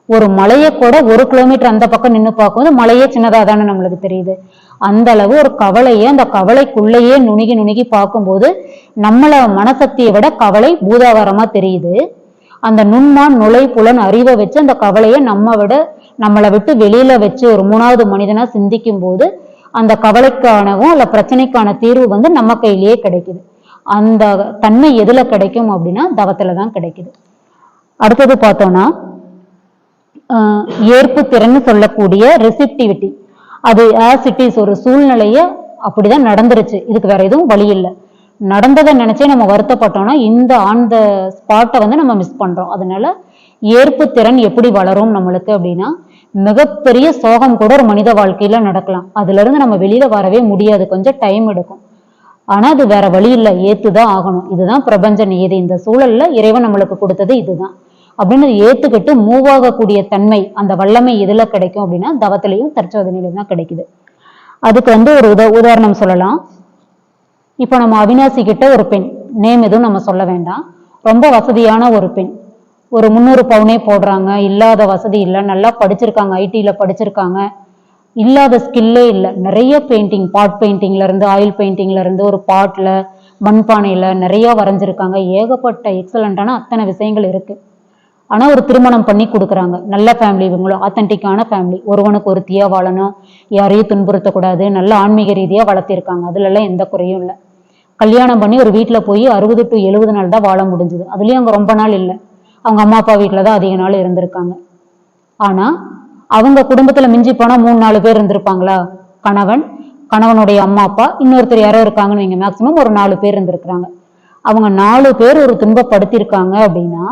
ஒரு மலையை கூட 1 கிலோமீட்டர் அந்த பக்கம் நின்று பார்க்கும்போது மலையே சின்னதா தானே நம்மளுக்கு தெரியுது. அந்த அளவு ஒரு கவலையை அந்த கவலைக்குள்ளேயே நுணுகி நுணுகி பார்க்கும்போது நம்மள மனசக்தியை விட கவலை பூதாகாரமா தெரியுது. அந்த நுண்மான் நுழை புலன் அறிவை வச்சு அந்த கவலையை நம்மளை விட்டு வெளியில வச்சு ஒரு 3வது மனிதனா சிந்திக்கும் போது அந்த கவலைக்கானவும் அல்ல பிரச்சனைக்கான தீர்வு நம்ம கையிலேயே கிடைக்குது. அந்த தன்மை எதுல கிடைக்கும் அப்படின்னா தவத்துலதான் கிடைக்குது. அடுத்தது பார்த்தோம்னா ஏற்பு திறன்னு சொல்லக்கூடிய ரெசிப்டிவிட்டி. அது ஆஸ் இட் இஸ், ஒரு சூழ்நிலைய அப்படிதான் நடந்துருச்சு, இதுக்கு வேற எதுவும் வழி இல்லை, நடந்ததை நினைச்சே நம்ம வருத்தப்பட்டோம்னா இந்த ஆன் த ஸ்பாட்டை நம்ம மிஸ் பண்றோம். அதனால ஏற்பு திறன் எப்படி வளரும் நம்மளுக்கு அப்படின்னா, மிகப்பெரிய சோகம் கூட ஒரு மனித வாழ்க்கையில நடக்கலாம், அதுல இருந்து நம்ம வெளியில வரவே முடியாது, கொஞ்சம் டைம் எடுக்கும். ஆனா அது வேற வழி இல்லை, ஏத்துதான் ஆகணும். இதுதான் பிரபஞ்ச நியதி, இந்த சூழல்ல இறைவன் நம்மளுக்கு கொடுத்தது இதுதான் அப்படின்னு ஏத்துக்கிட்டு மூவ் ஆகக்கூடிய தன்மை அந்த வல்லமை எதுல கிடைக்கும் அப்படின்னா தவத்திலையும் தற்சோதனையிலும் தான் கிடைக்குது. அதுக்கு ஒரு உதாரணம் சொல்லலாம். இப்போ நம்ம அவினாசி கிட்ட ஒரு பெண், நேம் எதுவும் நம்ம சொல்ல வேண்டாம், ரொம்ப வசதியான ஒரு பெண், ஒரு 300 பவுனே போடுறாங்க, இல்லாத வசதி இல்லை, நல்லா படிச்சிருக்காங்க, ஐடியில் படிச்சிருக்காங்க, இல்லாத ஸ்கில்லே இல்லை, நிறைய பெயிண்டிங், பாட் பெயிண்டிங்ல இருந்து ஆயில் பெயிண்டிங்ல இருந்து ஒரு பாட்ல மண்பானையில நிறைய வரைஞ்சிருக்காங்க, ஏகப்பட்ட எக்ஸலண்டான அத்தனை விஷயங்கள் இருக்கு. ஆனா ஒரு திருமணம் பண்ணி கொடுக்குறாங்க, நல்ல ஃபேமிலி, இவங்களும் ஆத்தன்டிக்கான ஃபேமிலி, ஒருவனுக்கு ஒருத்தியா வாழணும், யாரையும் துன்புறுத்தக்கூடாது, நல்ல ஆன்மீக ரீதியா வளர்த்திருக்காங்க, அதுல எல்லாம் எந்த குறையும் இல்லை. கல்யாணம் பண்ணி ஒரு வீட்டுல போய் 60 to 70 நாள் தான் வாழ முடிஞ்சுது, அதுலயும் அவங்க ரொம்ப நாள் இல்லை, அவங்க அம்மா அப்பா வீட்டுலதான் அதிக நாள் இருந்திருக்காங்க. ஆனா அவங்க குடும்பத்துல மிஞ்சி போனா 3-4 பேர் இருந்திருப்பாங்களா, கணவனுடைய அம்மா அப்பா, இன்னொருத்தர் யாரோ இருக்காங்கன்னு வைங்க, மேக்சிமம் ஒரு 4 பேர் இருந்திருக்கிறாங்க. அவங்க 4 பேர் ஒரு துன்பப்படுத்திருக்காங்க அப்படின்னா,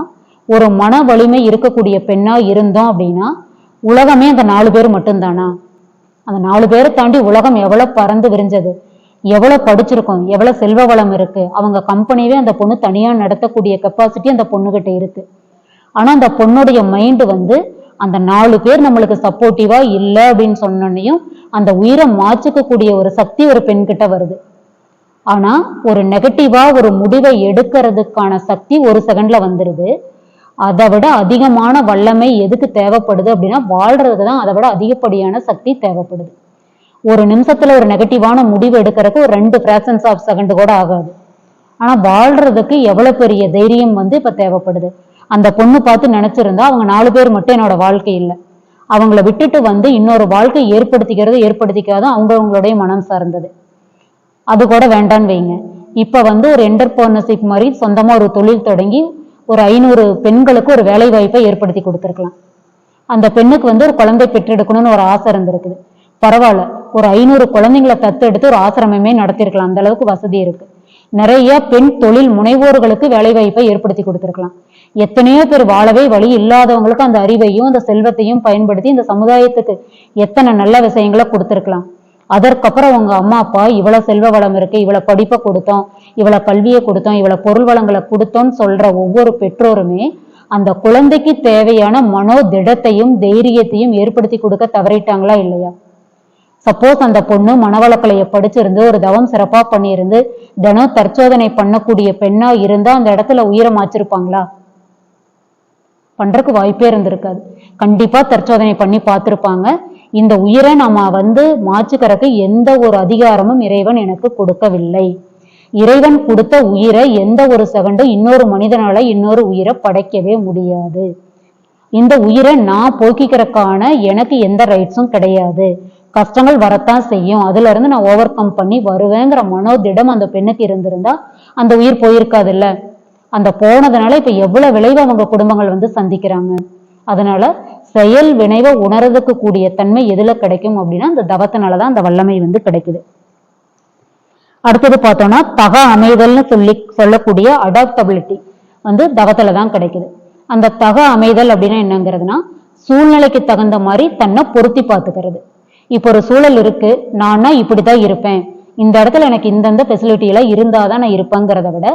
ஒரு மன வலிமை இருக்கக்கூடிய பெண்ணா இருந்தோம் அப்படின்னா உலகமே அந்த 4 பேர் மட்டும்தானா? அந்த 4 பேரை தாண்டி உலகம் எவ்வளவு பறந்து விரிஞ்சது, எவ்வளவு படிச்சிருக்கோம், எவ்வளவு செல்வ வளம் இருக்கு, அவங்க கம்பெனியவே அந்த பொண்ணு தனியா நடத்தக்கூடிய கெப்பாசிட்டி அந்த பொண்ணுகிட்ட இருக்கு. ஆனா அந்த பொண்ணுடைய மைண்டு அந்த 4 பேர் நம்மளுக்கு சப்போர்ட்டிவா இல்லை அப்படின்னு சொன்னோன்னையும் அந்த உயிரை மாற்றிக்கக்கூடிய ஒரு சக்தி ஒரு பெண் கிட்ட வருது. ஆனா ஒரு நெகட்டிவா ஒரு முடிவை எடுக்கிறதுக்கான சக்தி ஒரு செகண்ட்ல வந்துருது. அதை விட அதிகமான வல்லமை எதுக்கு தேவைப்படுது அப்படின்னா வாழ்றதுக்கு தான் அதை விட அதிகப்படியான சக்தி தேவைப்படுது. ஒரு நிமிஷத்துல ஒரு நெகட்டிவான முடிவு எடுக்கிறதுக்கு ஒரு 2 ஃபிராக்ஷன்ஸ் ஆஃப் செகண்ட் கூட ஆகாது. ஆனா வாழ்றதுக்கு எவ்வளவு பெரிய தைரியம் இப்ப தேவைப்படுது. அந்த பொண்ணு பார்த்து நினைச்சிருந்தா அவங்க 4 பேர் மட்டும் என்னோட வாழ்க்கை இல்லை, அவங்கள விட்டுட்டு இன்னொரு வாழ்க்கை ஏற்படுத்திக்காத அவங்களுடைய மனம் சார்ந்தது, அது கூட வேண்டான்னு வைங்க. இப்ப ஒரு என்டர்பிரனர்ஷிப் மாதிரி சொந்தமா ஒரு தொழில் தொடங்கி ஒரு 500 பெண்களுக்கு ஒரு வேலை வாய்ப்பை ஏற்படுத்தி கொடுத்துருக்கலாம். அந்த பெண்ணுக்கு ஒரு குழந்தை பெற்றெடுக்கணும்னு ஒரு ஆசை இருந்திருக்குது, பரவாயில்ல, ஒரு 500 குழந்தைங்களை தத்தெடுத்து ஒரு ஆசிரமமே நடத்திருக்கலாம், அந்த அளவுக்கு வசதி இருக்கு. நிறைய பெண் தொழில் முனைவோர்களுக்கு வேலை வாய்ப்பை ஏற்படுத்தி கொடுத்துருக்கலாம். எத்தனையோ பேர் வாழவே வழி இல்லாதவங்களுக்கு அந்த அறிவையும் அந்த செல்வத்தையும் பயன்படுத்தி இந்த சமுதாயத்துக்கு எத்தனை நல்ல விஷயங்களை கொடுத்துருக்கலாம். அதற்கப்புறம் அவங்க அம்மா அப்பா இவ்வளவு செல்வ வளம் இருக்கு, இவ்வளவு படிப்பை கொடுத்தோம், இவ்வளவு கல்வியை கொடுத்தோம், இவ்வளவு பொருள் வளங்களை கொடுத்தோம்னு சொல்ற ஒவ்வொரு பெற்றோருமே அந்த குழந்தைக்கு தேவையான மனோதிடத்தையும் தைரியத்தையும் ஏற்படுத்தி கொடுக்க தவறிட்டாங்களா இல்லையா? சப்போஸ் அந்த பொண்ணு மனவளக்கலையை படிச்சிருந்து ஒரு தவம் சிறப்பா பண்ணியிருந்து தினம் தற்சோதனை பண்ணக்கூடிய பெண்ணா இருந்தா அந்த இடத்துல உயிரை மாச்சிருப்பாங்களா? பண்றதுக்கு வாய்ப்பே இருந்திருக்காது. கண்டிப்பா தற்சோதனை பண்ணி பார்த்திருப்பாங்க, இந்த உயிரை நாம மாச்சுக்கிறதுக்கு எந்த ஒரு அதிகாரமும் இறைவன் எனக்கு கொடுக்கவில்லை, இறைவன் கொடுத்த உயிரை எந்த ஒரு செகண்டும் இன்னொரு மனிதனால இன்னொரு உயிரை படைக்கவே முடியாது, இந்த உயிரை நான் போக்கிக்கிறதுக்கான எனக்கு எந்த ரைட்ஸும் கிடையாது, கஷ்டங்கள் வரத்தான் செய்யும், அதுல இருந்து நான் ஓவர் கம் பண்ணி வருவேங்கிற மனோதிடம் அந்த பெண்ணுக்கு இருந்திருந்தா அந்த உயிர் போயிருக்காது இல்ல. அந்த போனதுனால இப்ப எவ்வளவு விளைவை அவங்க குடும்பங்கள் வந்து சந்திக்கிறாங்க. அதனால செயல் வினைவை உணர்றதுக்கு கூடிய தன்மை எதுல கிடைக்கும் அப்படின்னா அந்த தவத்தினாலதான் அந்த வல்லமை வந்து கிடைக்குது. அடுத்தது பார்த்தோம்னா தக அமைதல்னு சொல்லக்கூடிய அடாப்டபிலிட்டி வந்து தவத்துல தான் கிடைக்குது. அந்த தக அமைதல் அப்படின்னா என்னங்கிறதுனா சூழ்நிலைக்கு தகுந்த மாதிரி தன்னை பொருத்தி பார்த்துக்கிறது. இப்போ ஒரு சூழல் இருக்கு, நானா இப்படித்தான் இருப்பேன், இந்த இடத்துல எனக்கு இந்தந்த ஃபெசிலிட்டி எல்லாம் இருந்தாதான் நான் இருப்பேங்கிறத விட,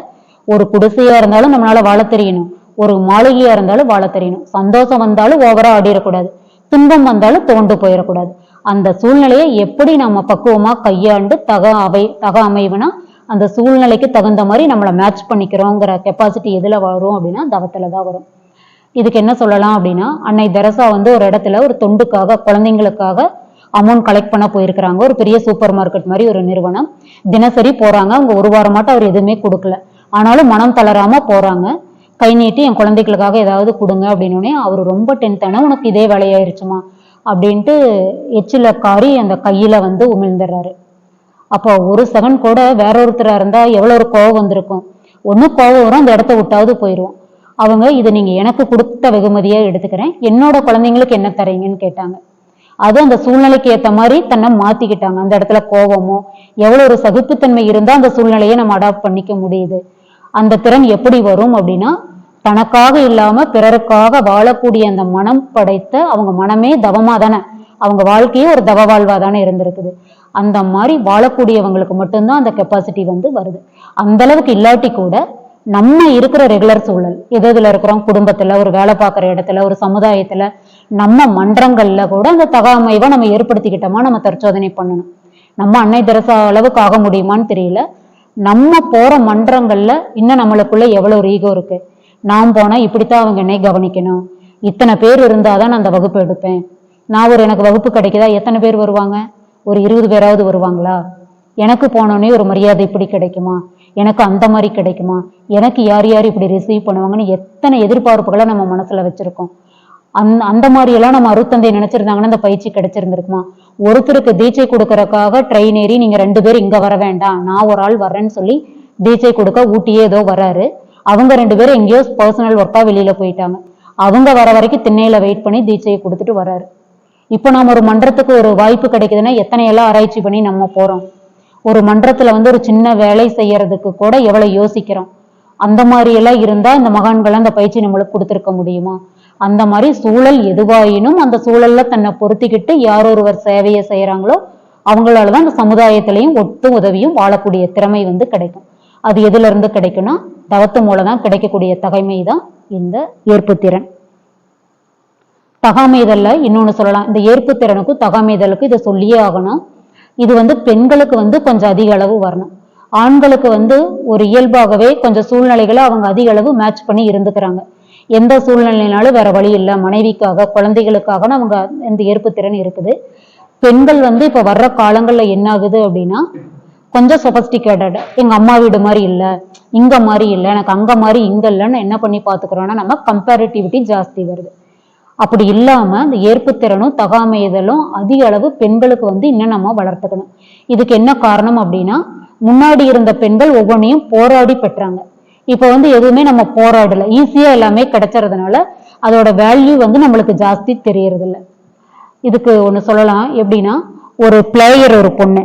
ஒரு குடிசையா இருந்தாலும் நம்மளால வாழ தெரியணும், ஒரு மாளிகையா இருந்தாலும் வாழ தெரியணும். சந்தோஷம் வந்தாலும் ஓவரா ஆடிடக்கூடாது, துன்பம் வந்தாலும் தோண்டு போயிடக்கூடாது. அந்த சூழ்நிலையை எப்படி நம்ம பக்குவமா கையாண்டு தக அமைவுனா அந்த சூழ்நிலைக்கு தகுந்த மாதிரி நம்மளை மேட்ச் பண்ணிக்கிறோங்கிற கெப்பாசிட்டி எதுல வரும் அப்படின்னா தவத்துலதான் வரும். இதுக்கு என்ன சொல்லலாம் அப்படின்னா, அன்னை தெரசா வந்து ஒரு இடத்துல ஒரு தொண்டுக்காக குழந்தைங்களுக்காக அமௌண்ட் கலெக்ட் பண்ண போயிருக்கிறாங்க. ஒரு பெரிய சூப்பர் மார்க்கெட் மாதிரி ஒரு நிறுவனம். தினசரி போறாங்க. அவங்க ஒரு வாரமாட்டம் அவர் எதுவுமே கொடுக்கல. ஆனாலும் மனம் தளராம போறாங்க. கை நீட்டி என் குழந்தைகளுக்காக ஏதாவது கொடுங்க அப்படின்னோடனே அவர் ரொம்ப டென்த்தான, உனக்கு இதே வேலையாயிருச்சுமா அப்படின்ட்டு எச்சில காரி அந்த கையில வந்து உமிழ்ந்துடுறாரு. அப்போ ஒரு செகண்ட் கூட வேற ஒருத்தரா இருந்தா எவ்வளவு ஒரு கோவம் வந்திருக்கும். ஒண்ணு கோவம் வரும், அந்த இடத்த விட்டாவது போயிடுவோம். அவங்க இதை நீங்க எனக்கு கொடுத்த வெகுமதியா எடுத்துக்கிறேன், என்னோட குழந்தைங்களுக்கு என்ன தரீங்கன்னு கேட்டாங்க. அது அந்த சூழ்நிலைக்கு ஏற்ற மாதிரி தன்னை மாத்திக்கிட்டாங்க. அந்த இடத்துல கோபமோ எவ்வளவு ஒரு சகிப்புத்தன்மை இருந்தா அந்த சூழ்நிலையை நம்ம அடாப்ட் பண்ணிக்க முடியுது. அந்த திறன் எப்படி வரும் அப்படின்னா, தனக்காக இல்லாம பிறருக்காக வாழக்கூடிய அந்த மனம் படைத்த அவங்க மனமே தவமா தானே, அவங்க வாழ்க்கையே ஒரு தவ வாழ்வா தானே இருந்திருக்குது. அந்த மாதிரி வாழக்கூடியவங்களுக்கு மட்டும்தான் அந்த கெப்பாசிட்டி வந்து வருது. அந்த அளவுக்கு இல்லாட்டி கூட நம்ம இருக்கிற ரெகுலர் சூழல் எதுல இருக்கிறோம், குடும்பத்துல, ஒரு வேலை பார்க்குற இடத்துல, ஒரு சமுதாயத்துல, நம்ம மன்றங்கள்ல கூட அந்த தகாமைவை நம்ம ஏற்படுத்திக்கிட்டோமா நம்ம தற்சோதனை பண்ணணும். நம்ம அன்னை தெரசா அளவுக்கு ஆக முடியுமான்னு தெரியல. நம்ம போற மன்றங்கள்ல இன்னும் நம்மளுக்குள்ள எவ்வளவு ஒரு ஈகோ இருக்கு. நான் போனா இப்படித்தான் அவங்க என்னை கவனிக்கணும், இத்தனை பேர் இருந்தாதான் நான் அந்த வகுப்பு எடுப்பேன், நான் எனக்கு வகுப்பு கிடைக்குதா, எத்தனை பேர் வருவாங்க, ஒரு 20 பேராவது வருவாங்களா, எனக்கு போனோடனே ஒரு மரியாதை இப்படி கிடைக்குமா, எனக்கு அந்த மாதிரி கிடைக்குமா, எனக்கு யார் யார் இப்படி ரிசீவ் பண்ணுவாங்கன்னு எத்தனை எதிர்பார்ப்புகளை நம்ம மனசுல வச்சிருக்கோம். அந்த மாதிரி எல்லாம் நம்ம அருத்தந்தை நினைச்சிருந்தாங்கன்னா அந்த பயிற்சி கிடைச்சிருந்திருக்குமா. ஒருத்தருக்கு தீட்சை கொடுக்கறதுக்காக ட்ரெயின் ஏறி நீங்க 2 பேர் இங்க வர வேண்டாம், நான் ஒரு ஆள் வர்றேன்னு சொல்லி தீட்சை கொடுக்க ஊட்டியே ஏதோ வர்றாரு. அவங்க 2 பேரும் எங்கேயோ பர்சனல் ஒர்க்கா வெளியில போயிட்டாங்க. அவங்க வர வரைக்கும் திண்ணையில வெயிட் பண்ணி தீட்சையை கொடுத்துட்டு வர்றாரு. இப்போ நாம ஒரு மன்றத்துக்கு ஒரு வாய்ப்பு கிடைக்குதுன்னா எத்தனை எல்லாம் ஆராய்ச்சி பண்ணி நம்ம போறோம். ஒரு மன்றத்துல வந்து ஒரு சின்ன வேலை செய்யறதுக்கு கூட எவ்வளவு யோசிக்கிறோம். அந்த மாதிரி எல்லாம் இருந்தா இந்த மகான்கள் அந்த பயிற்சி நம்மளுக்கு கொடுத்திருக்க முடியுமா. அந்த மாதிரி சூழல் எதுவாயினும் அந்த சூழல்ல தன்னை பொருத்திக்கிட்டு யார் ஒருவர் சேவையை செய்யறாங்களோ அவங்களாலதான் அந்த சமுதாயத்திலையும் ஒட்டு உதவியும் வாழக்கூடிய திறமை வந்து கிடைக்கும். அது எதுல இருந்து கிடைக்கும்னா தவத்து மூலம்தான் கிடைக்கக்கூடிய தகைமை தான் இந்த ஏற்பு திறன். தகாமைதல்ல இன்னொன்னு சொல்லலாம், இந்த ஏற்பு திறனுக்கும் தகாமைதலுக்கும் இதை சொல்லியே ஆகணும். இது வந்து பெண்களுக்கு வந்து கொஞ்சம் அதிக அளவு வரணும். ஆண்களுக்கு வந்து ஒரு இயல்பாகவே கொஞ்சம் சூழ்நிலைகளை அவங்க அதிக அளவு மேட்ச் பண்ணி இருந்துக்கிறாங்க. எந்த சூழ்நிலைனாலும் வேற வழி இல்லை, மனைவிக்காக குழந்தைகளுக்காக அவங்க இந்த ஏற்பு திறன் இருக்குது. பெண்கள் வந்து இப்ப வர்ற காலங்கள்ல என்ன ஆகுது அப்படின்னா கொஞ்சம் சொபஸ்டிகேட்டட், எங்க அம்மா வீடு மாதிரி இல்லை, இங்க மாதிரி இல்லை, எனக்கு அங்க மாதிரி இங்க இல்லைன்னு என்ன பண்ணி பாத்துக்கிறோம்னா நம்ம கம்பேரிட்டிவிட்டி ஜாஸ்தி வருது. அப்படி இல்லாம இந்த ஏற்பு திறனும் தகாமைதலும் அதிக அளவு பெண்களுக்கு வந்து இன்னும் நம்ம வளர்த்துக்கணும். இதுக்கு என்ன காரணம் அப்படின்னா, முன்னாடி இருந்த பெண்கள் ஒவ்வொன்றையும் போராடி பெற்றாங்க. இப்ப வந்து எதுவுமே நம்ம போராடல, ஈஸியா எல்லாமே கிடைச்சறதுனால அதோட வேல்யூ வந்து நம்மளுக்கு ஜாஸ்தி தெரியறது இல்லை. இதுக்கு ஒண்ணு சொல்லலாம், எப்படின்னா ஒரு பிளேயர், ஒரு பொண்ணு,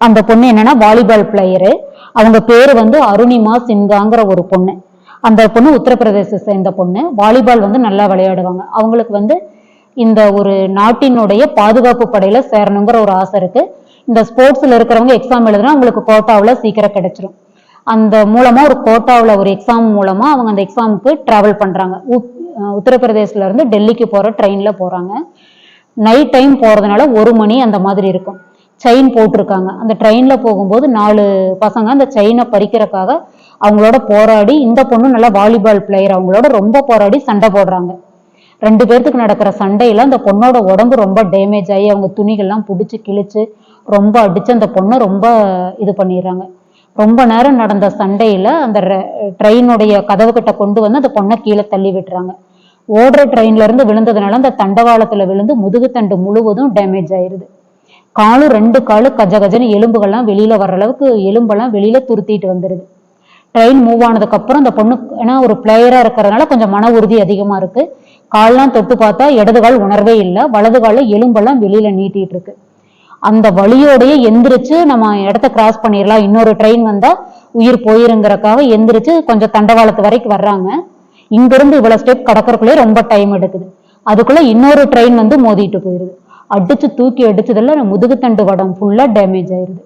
அந்த பொண்ணு என்னன்னா வாலிபால் பிளேயரு, அவங்க பேரு வந்து அருணிமா சின்ஹாங்கிற ஒரு பொண்ணு. அந்த பொண்ணு உத்தரப்பிரதேச சேர்ந்த பொண்ணு. வாலிபால் வந்து நல்லா விளையாடுவாங்க. அவங்களுக்கு வந்து இந்த ஒரு நாட்டினுடைய பாதுகாப்பு படையில சேரணுங்கிற ஒரு ஆசை இருக்கு. இந்த ஸ்போர்ட்ஸ்ல இருக்கிறவங்க எக்ஸாம் எழுதுனா அவங்களுக்கு கோட்டாவில் சீக்கிரம் கிடைச்சிரும். அந்த மூலமா ஒரு கோட்டாவில் ஒரு எக்ஸாம் மூலமா அவங்க அந்த எக்ஸாமுக்கு டிராவல் பண்றாங்க. உத்தரப்பிரதேசல இருந்து டெல்லிக்கு போற ட்ரெயின்ல போறாங்க. நைட் டைம் போறதுனால 1 மணி அந்த மாதிரி இருக்கும். செயின் போட்டிருக்காங்க. அந்த ட்ரெயின்ல போகும்போது 4 பசங்க அந்த செயினை பறிக்கிறதுக்காக அவங்களோட போராடி, இந்த பொண்ணு நல்லா வாலிபால் பிளேயர், அவங்களோட ரொம்ப போராடி சண்டை போடுறாங்க. 2 பேர்த்துக்கு நடக்கிற சண்டையில அந்த பொண்ணோட உடம்பு ரொம்ப டேமேஜ் ஆகி அவங்க துணிகள்லாம் பிடிச்சி கிழிச்சு ரொம்ப அடிச்சு அந்த பொண்ணை ரொம்ப இது பண்ணிடுறாங்க. ரொம்ப நேரம் நடந்த சண்டையில அந்த ட்ரெயினுடைய கதவு கிட்ட கொண்டு வந்து அந்த பொண்ணை கீழே தள்ளி விட்டுறாங்க. ஓடுற ட்ரெயின்ல இருந்து விழுந்ததுனால அந்த தண்டவாளத்துல விழுந்து முதுகு தண்டு முழுவதும் டேமேஜ் ஆயிருது. காலும் 2 காலும் கஜ கஜன்னு எலும்புகள்லாம் வெளியில வர்ற அளவுக்கு எலும்பெல்லாம் வெளியில துருத்திட்டு வந்துருது. ட்ரெயின் மூவ் ஆனதுக்கு அப்புறம் அந்த பொண்ணு ஏன்னா ஒரு பிளேயரா இருக்கிறதுனால கொஞ்சம் மன உறுதி அதிகமா இருக்கு. கால்லாம் தொட்டு பார்த்தா இடது கால் உணர்வே இல்லை, வலது கால எலும்பெல்லாம் வெளியில நீட்டிட்டு இருக்கு. அந்த வழியோடய எந்திரிச்சு நம்ம இடத்த கிராஸ் பண்ணிடலாம், இன்னொரு ட்ரெயின் வந்தா உயிர் போயிருங்கிறக்காக எந்திரிச்சு கொஞ்சம் தண்டவாளத்து வரைக்கும் வர்றாங்க. இங்க இருந்து இவ்வளவு ஸ்டெப் கடக்கறதுக்குள்ளே ரொம்ப டைம் எடுக்குது. அதுக்குள்ள இன்னொரு ட்ரெயின் வந்து மோதிட்டு போயிருது. அடிச்சு தூக்கி அடிச்சதுல முதுகுத்தண்டு வடம் ஃபுல்லா டேமேஜ் ஆயிருது.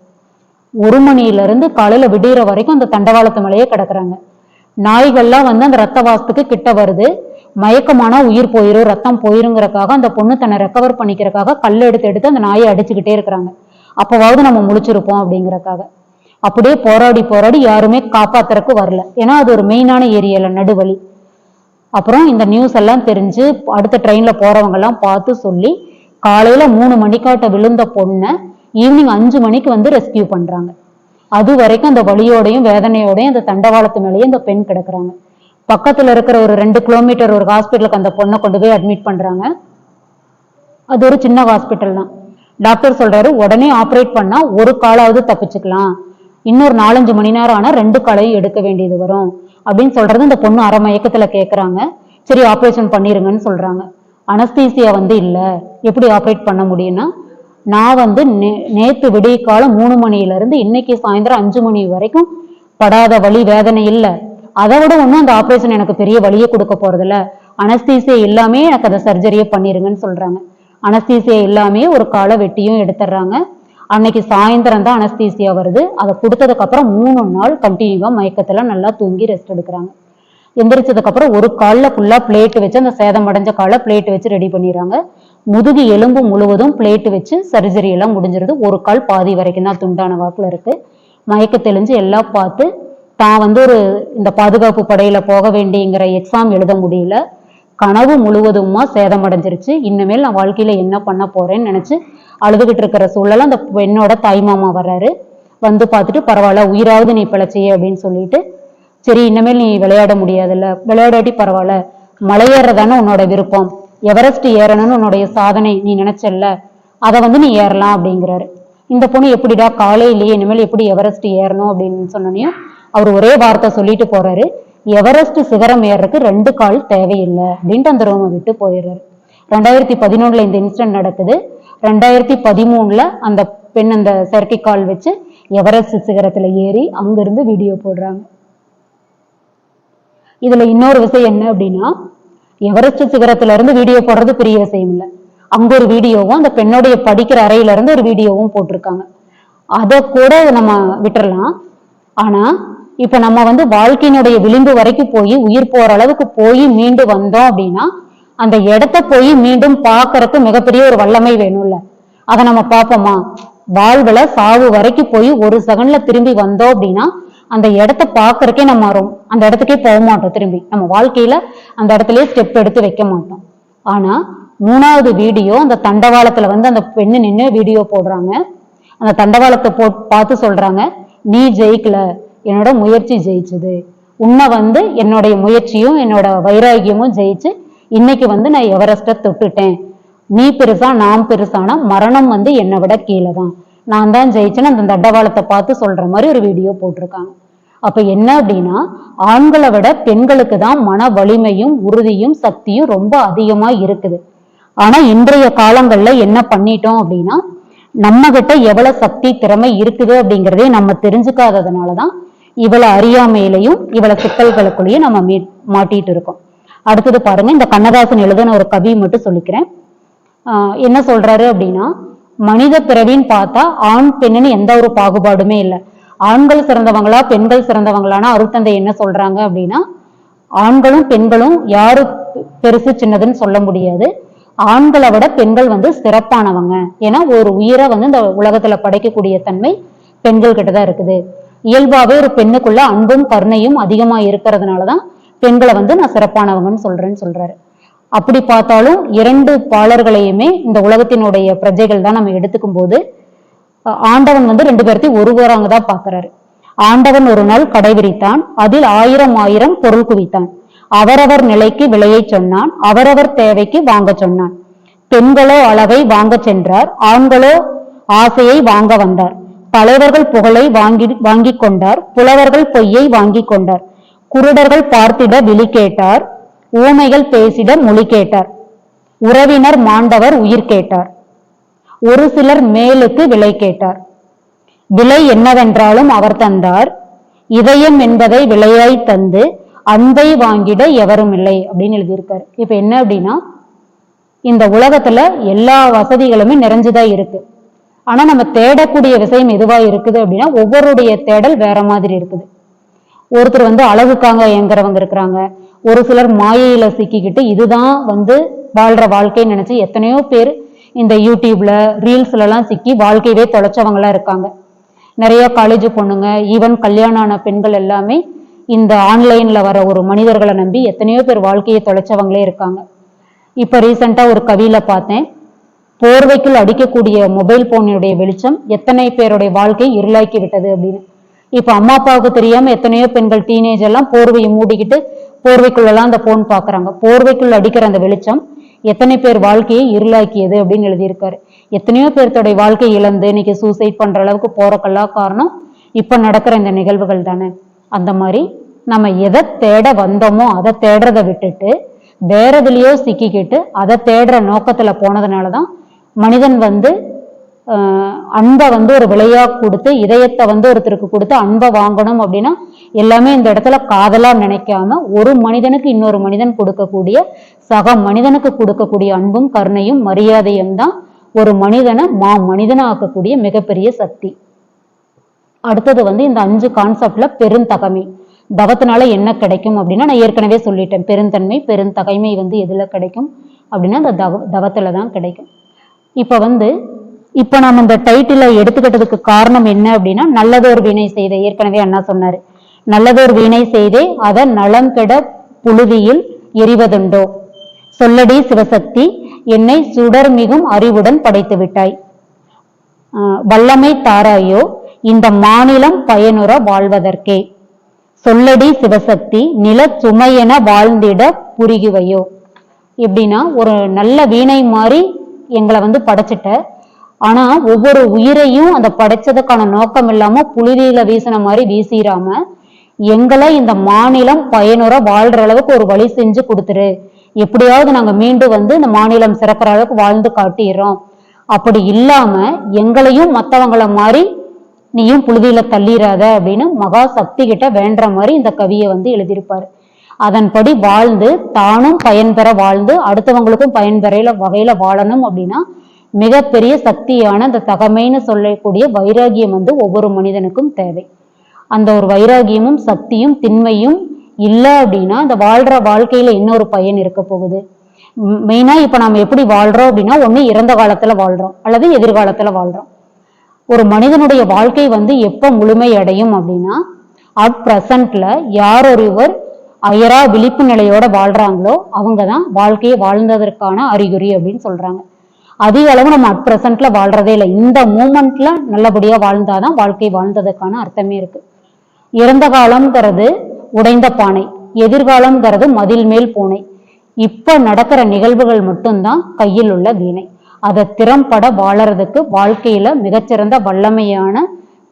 1 மணில இருந்து காலையில விடிகிற வரைக்கும் அந்த தண்டவாளத்து மேலேயே கிடக்குறாங்க. நாய்கள்லாம் வந்து அந்த ரத்த வாசத்துக்கு கிட்ட வருது. மயக்கமானா உயிர் போயிரும், ரத்தம் போயிருங்கிறக்காக அந்த பொண்ணு தன்னை ரெக்கவர் பண்ணிக்கிறக்காக கல் எடுத்து அந்த நாயை அடிச்சுக்கிட்டே இருக்கிறாங்க. அப்பவாவது நம்ம முழிச்சிருப்போம் அப்படிங்கறக்காக. அப்படியே போராடி போராடி யாருமே காப்பாத்துறதுக்கு வரல, ஏன்னா அது ஒரு மெயினான ஏரியால நடுவழி. அப்புறம் இந்த நியூஸ் எல்லாம் தெரிஞ்சு அடுத்த ட்ரெயின்ல போறவங்க எல்லாம் பார்த்து சொல்லி காலையில 3 மணிக்காட்ட விழுந்த பொண்ணை ஈவினிங் 5 மணிக்கு வந்து ரெஸ்கியூ பண்றாங்க. அது வரைக்கும் அந்த வலியோடையும் வேதனையோடையும் அந்த தண்டவாளத்து மேலேயே அந்த பெண் கிடக்குறாங்க. பக்கத்துல இருக்கிற ஒரு 2 கிலோமீட்டர் ஒரு ஹாஸ்பிட்டலுக்கு அந்த பொண்ணை கொண்டு போய் அட்மிட் பண்றாங்க. அது ஒரு சின்ன ஹாஸ்பிட்டல் தான். டாக்டர் சொல்றாரு உடனே ஆப்ரேட் பண்ணா ஒரு காலாவது தப்பிச்சுக்கலாம், இன்னொரு 4-5 மணி நேரம் ஆனா 2 காலையும் எடுக்க வேண்டியது வரும் அப்படின்னு சொல்றது இந்த பொண்ணு அரை மயக்கத்துல கேட்கறாங்க. சரி ஆப்ரேஷன் பண்ணிருங்கன்னு சொல்றாங்க. அனஸ்தீசியா வந்து இல்ல, எப்படி ஆப்ரேட் பண்ண முடியும்னா, நான் வந்து நேத்து விடிய காலம் 3 மணில இருந்து இன்னைக்கு சாயந்தரம் 5 மணி வரைக்கும் படாத வலி வேதனை இல்ல, அதை விட ஒன்றும் அந்த ஆப்ரேஷன் எனக்கு பெரிய வலியை கொடுக்க போறதில்ல, அனஸ்தீசியா இல்லாமே எனக்கு அதை சர்ஜரியை பண்ணிருங்கன்னு சொல்றாங்க. அனஸ்தீசியா இல்லாமே ஒரு காலை வெட்டியும் எடுத்துடுறாங்க. அன்னைக்கு சாயந்தரம் தான் அனஸ்தீசியா வருது. அதை கொடுத்ததுக்கு அப்புறம் 3 நாள் கண்டினியூவா மயக்கத்துல நல்லா தூங்கி ரெஸ்ட் எடுக்கிறாங்க. எந்திரிச்சதுக்கு அப்புறம் ஒரு காலில் ஃபுல்லா பிளேட் வச்சு அந்த சேதம் அடைஞ்ச காலை பிளேட் வச்சு ரெடி பண்ணிடுறாங்க. முதுகு எலும்பு முழுவதும் பிளேட் வச்சு சர்ஜரி எல்லாம் முடிஞ்சிருது. ஒரு கால் பாதி வரைக்கும் தான் துண்டான வாக்குல இருக்கு. மயக்க தெளிஞ்சு எல்லாம் பார்த்து தான் வந்து இந்த பாதுகாப்பு படையில போக வேண்டியங்கிற எக்ஸாம் எழுத முடியல. கனவு முழுவதுமா சேதம் அடைஞ்சிருச்சு. இனிமேல் நான் வாழ்க்கையில என்ன பண்ண போறேன்னு நினைச்சு அழுதுகிட்டு இருக்கிற சூழல அந்த பெண்ணோட தாய்மாமா வர்றாரு. வந்து பார்த்துட்டு பரவாயில்ல உயிராவது நீ பிழைச்சியே அப்படின்னு சொல்லிட்டு, சரி இனிமேல் நீ விளையாட முடியாதுல்ல, விளையாடாட்டி பரவாயில்ல, மலையேறதானே உன்னோட விருப்பம், எவரெஸ்ட் ஏறணும்னு உன்னுடைய சாதனை நீ நினைச்சல்ல, அதை வந்து நீ ஏறலாம் அப்படிங்கிறாரு. இந்த பொண்ணு எப்படிடா காலையிலேயே இனிமேல் எப்படி எவரெஸ்ட் ஏறணும் அப்படின்னு சொன்னோனையும் அவர் ஒரே வார்த்தை சொல்லிட்டு போறாரு, எவரெஸ்ட் சிகரம் ஏறதுக்கு 2 கால் தேவையில்லை அப்படின்ட்டு அந்த ரூமை விட்டு போயிடுறாரு. 2011 இந்த இன்சிடென்ட் நடக்குது. 2013 அந்த பெண் அந்த செயற்கைக்கால் வச்சு எவரெஸ்ட் சிகரத்துல ஏறி அங்கிருந்து வீடியோ போடுறாங்க. இதுல இன்னொரு விஷயம் என்ன அப்படின்னா, எவரெஸ்ட் சிகரத்துல இருந்து வீடியோ போடுறது பெரிய விஷயம் இல்லை, அங்க ஒரு வீடியோவும் அந்த பெண்ணுடைய படிக்கிற அறையில இருந்து ஒரு வீடியோவும் போட்டிருக்காங்க. அதை கூட நம்ம விட்டுறலாம். ஆனா இப்ப நம்ம வந்து வாழ்க்கையினுடைய விளிம்பு வரைக்கும் போய் உயிர் போற அளவுக்கு போய் மீண்டு வந்தோம் அப்படின்னா அந்த இடத்த போய் மீண்டும் பார்க்கறதுக்கு மிகப்பெரிய ஒரு வல்லமை வேணும்ல, அதை நம்ம பார்ப்போமா? வாழ்வுல சாவு வரைக்கும் போய் ஒரு செகண்ட்ல திரும்பி வந்தோம் அப்படின்னா அந்த இடத்த பார்க்கறக்கே நம்ம அந்த இடத்துக்கே போக மாட்டோம். திரும்பி நம்ம வாழ்க்கையில அந்த இடத்துலயே ஸ்டெப் எடுத்து வைக்க மாட்டோம். ஆனா 3வது வீடியோ அந்த தண்டவாளத்துல வந்து அந்த பெண்ணு நின்று வீடியோ போடுறாங்க. அந்த தண்டவாளத்தை பார்த்து சொல்றாங்க, நீ ஜெயிக்கல, என்னோட முயற்சி ஜெயிச்சது, உன்னை வந்து என்னுடைய முயற்சியும் என்னோட வைராகியமும் ஜெயிச்சு இன்னைக்கு வந்து நான் எவரெஸ்ட தொட்டுட்டேன், நீ பெருசா நான் பெருசானா மரணம் வந்து என்னை விட கீழே தான், நான் தான் ஜெயிச்சேன்னு அந்த தண்டவாளத்தை பார்த்து சொல்ற மாதிரி ஒரு வீடியோ போட்டிருக்காங்க. அப்ப என்ன அப்படின்னா, ஆண்களை விட பெண்களுக்கு தான் மன வலிமையும் உறுதியும் சக்தியும் ரொம்ப அதிகமா இருக்குது. ஆனா இன்றைய காலங்கள்ல என்ன பண்ணிட்டோம் அப்படின்னா, நம்ம கிட்ட எவ்வளவு சக்தி திறமை இருக்குது அப்படிங்கிறதே நம்ம தெரிஞ்சுக்காததுனாலதான் இவ்வளவு அறியாமையிலையும் இவ்வளவு சிக்கல்களுக்குள்ளேயும் நம்ம மாட்டிட்டு இருக்கோம். அடுத்தது பாருங்க, இந்த கண்ணதாசன் எழுதின ஒரு கவி மட்டும் சொல்லிக்கிறேன். என்ன சொல்றாரு அப்படின்னா, மனித பிறவின்னு பார்த்தா ஆண் பெண்ணுன்னு எந்த ஒரு பாகுபாடுமே இல்லை, ஆண்கள் சிறந்தவங்களா பெண்கள் சிறந்தவங்களானா அருட்தந்தை என்ன சொல்றாங்க அப்படின்னா, ஆண்களும் பெண்களும் யாரு பெருசு சின்னதுன்னு சொல்ல முடியாது, ஆண்களை விட பெண்கள் வந்து சிறப்பானவங்க. ஏன்னா ஒரு உயிரை வந்து இந்த உலகத்துல படைக்கக்கூடிய தன்மை பெண்கள் கிட்டதான் இருக்குது. இயல்பாவே ஒரு பெண்ணுக்குள்ள அன்பும் கருணையும் அதிகமா இருக்கிறதுனாலதான் பெண்களை வந்து நான் சிறப்பானவங்கன்னு சொல்றாரு. அப்படி பார்த்தாலும் 2 பாலர்களையுமே இந்த உலகத்தினுடைய பிரஜைகள் தான் நம்ம எடுத்துக்கும் போது ஆண்டவன் வந்து 2 பேர்த்தையும் ஒருவராங்கதான் பாக்குறாரு. ஆண்டவன் ஒரு நாள் கடை விரித்தான், அதில் 1000 பொருள் குவித்தான், அவரவர் நிலைக்கு விலையை சொன்னான், அவரவர் தேவைக்கு வாங்க சொன்னான். பெண்களோ அளவை வாங்க சென்றார், ஆண்களோ ஆசையை வாங்க வந்தார். தலைவர்கள் புகழை வாங்கிக் கொண்டார், புலவர்கள் பொய்யை வாங்கிக் கொண்டார், குருடர்கள் பார்த்திட விழி கேட்டார், ஊமைகள் பேசிட மொழி கேட்டார், உறவினர் மாண்டவர் உயிர் கேட்டார், ஒரு சிலர் மேலுக்கு விலை கேட்டார், விலை என்னவென்றாலும் அவர் தந்தார், இதயம் என்பதை விலையாய் தந்து அன்பை வாங்கிட எவரும் இல்லை அப்படின்னு எழுதியிருக்காரு. இப்ப என்ன அப்படின்னா, இந்த உலகத்துல எல்லா வசதிகளுமே நிறைஞ்சுதான் இருக்கு. ஆனா நம்ம தேடக்கூடிய விஷயம் எதுவா இருக்குது அப்படின்னா, ஒவ்வொருடைய தேடல் வேற மாதிரி இருக்குது. ஒருத்தர் அழகுக்காக இயங்குறவங்க இருக்கிறாங்க, ஒரு சிலர் மாயையில சிக்கிக்கிட்டு இதுதான் வாழ்ற வாழ்க்கைன்னு நினைச்சு எத்தனையோ பேர் இந்த யூடியூப்ல ரீல்ஸ்ல எல்லாம் சிக்கி வாழ்க்கையவே தொலைச்சவங்களா இருக்காங்க. நிறைய காலேஜ் பொண்ணுங்க, ஈவன் கல்யாணம் ஆன பெண்கள் எல்லாமே இந்த ஆன்லைன்ல வர ஒரு மனிதர்களை நம்பி எத்தனையோ பேர் வாழ்க்கையை தொலைச்சவங்களே இருக்காங்க. இப்ப ரீசெண்டா ஒரு கவியில பார்த்தேன், போர்வைக்குள் அடிக்கக்கூடிய மொபைல் போனுடைய வெளிச்சம் எத்தனை பேருடைய வாழ்க்கையை இருளாக்கி விட்டது அப்படின்னு. இப்ப அம்மா அப்பாவுக்கு தெரியாம எத்தனையோ பெண்கள் டீனேஜ் எல்லாம் போர்வையை மூடிக்கிட்டு போர்வைக்குள்ளெல்லாம் அந்த போன் பாக்குறாங்க. போர்வைக்குள் அடிக்கிற அந்த வெளிச்சம் எத்தனை பேர் வாழ்க்கையை இருளாக்கியது அப்படின்னு எழுதியிருக்காரு. எத்தனையோ பேர்த்தோடைய வாழ்க்கையை இழந்து இன்னைக்கு சூசைட் பண்ற அளவுக்கு போறக்கெல்லாம் காரணம் இப்ப நடக்கிற இந்த நிகழ்வுகள் தானே. அந்த மாதிரி நம்ம எதை தேட வந்தோமோ அதை தேடுறதை விட்டுட்டு வேற எதுலயோ சிக்கிக்கிட்டு அதை தேடுற நோக்கத்துல போனதுனாலதான் மனிதன் அன்பை ஒரு விலையா கொடுத்து இதயத்தை ஒருத்தருக்கு கொடுத்து அன்பை வாங்கணும் அப்படின்னா எல்லாமே இந்த இடத்துல காதலா நினைக்காம ஒரு மனிதனுக்கு இன்னொரு மனிதன் கொடுக்கக்கூடிய சக மனிதனுக்கு கொடுக்கக்கூடிய அன்பும் கருணையும் மரியாதையும் தான் ஒரு மனிதனை மனிதனா ஆக்கக்கூடிய மிகப்பெரிய சக்தி. அடுத்தது இந்த 5 கான்செப்ட்ல பெருந்தகைமை. தவத்தினால என்ன கிடைக்கும் அப்படின்னா, நான் ஏற்கனவே சொல்லிட்டேன், பெருந்தன்மை பெருந்தகைமை எதுல கிடைக்கும் அப்படின்னா அந்த தவத்துல தான் கிடைக்கும். இப்ப நாம இந்த டைட்டில எடுத்துக்கிட்டதுக்கு காரணம் என்ன அப்படின்னா, நல்லதோர் வினை செய்த, ஏற்கனவே அண்ணா சொன்னாரு, நல்லதோர் வினை செய்தே அதை நலம் கெட புழுதியில் எரிவதுண்டோ, சொல்லடி சிவசக்தி என்னை சுடர் மிகும் அறிவுடன் படைத்து விட்டாய், வல்லமை தாராயோ இந்த மாநிலம் பயனுற வாழ்வதற்கே, சொல்லடி சிவசக்தி நில சுமையென வாழ்ந்திட புரிகுவையோ. எப்படின்னா, ஒரு நல்ல வீணை மாதிரி எங்களை படைச்சிட்ட, ஆனா ஒவ்வொரு உயிரையும் அந்த படைச்சதுக்கான நோக்கம் இல்லாம புழுதியில வீசின மாதிரி வீசிராம எங்களை இந்த மாநிலம் பயனுற வாழ்ற அளவுக்கு ஒரு வழி செஞ்சு கொடுத்துரு, எப்படியாவது நாங்க மீண்டும் இந்த மாநிலம் சிறக்கிற அளவுக்கு வாழ்ந்து காட்டிடுறோம், அப்படி இல்லாம எங்களையும் மத்தவங்கள மாதிரி நீயும் புழுதியில தள்ளிராத அப்படின்னு மகா சக்தி கிட்ட வேண்ட மாதிரி இந்த கவியை எழுதியிருப்பாரு. அதன்படி வாழ்ந்து தானும் பயன்பெற வாழ்ந்து அடுத்தவங்களுக்கும் பயன்பெற வகையில வாழணும் அப்படின்னா மிகப்பெரிய சக்தியான இந்த தகமைன்னு சொல்லக்கூடிய வைராகியம் ஒவ்வொரு மனிதனுக்கும் தேவை. அந்த ஒரு வைராகியமும் சக்தியும் திண்மையும் இல்லை அப்படின்னா இந்த வாழ்ற வாழ்க்கையில இன்னொரு பயன் இருக்க போகுது. மெயினா இப்ப நாம எப்படி வாழ்றோம் அப்படின்னா, ஒண்ணு இறந்த காலத்துல வாழ்றோம் அல்லது எதிர்காலத்துல வாழ்றோம். ஒரு மனிதனுடைய வாழ்க்கை எப்ப முழுமை அடையும் அப்படின்னா, அட் பிரசன்ட்ல யார் ஒருவர் அயரா விழிப்பு நிலையோட வாழ்றாங்களோ அவங்கதான் வாழ்க்கையை வாழ்ந்ததற்கான அறிகுறி அப்படின்னு சொல்றாங்க. அதிக அளவு நம்ம அட் பிரசன்ட்ல வாழ்றதே இல்லை. இந்த மூமெண்ட்ல நல்லபடியா வாழ்ந்தாதான் வாழ்க்கை வாழ்ந்ததுக்கான அர்த்தமே இருக்கு. இறந்த காலம்ங்கிறது உடைந்த பானை, எதிர்காலம்ங்கிறது மதில் மேல் பூனை. இப்ப நடக்கிற நிகழ்வுகள் மட்டும்தான் கையில் உள்ள வீணை. அதை திறம்பட வாழறதுக்கு வாழ்க்கையில மிகச்சிறந்த வல்லமையான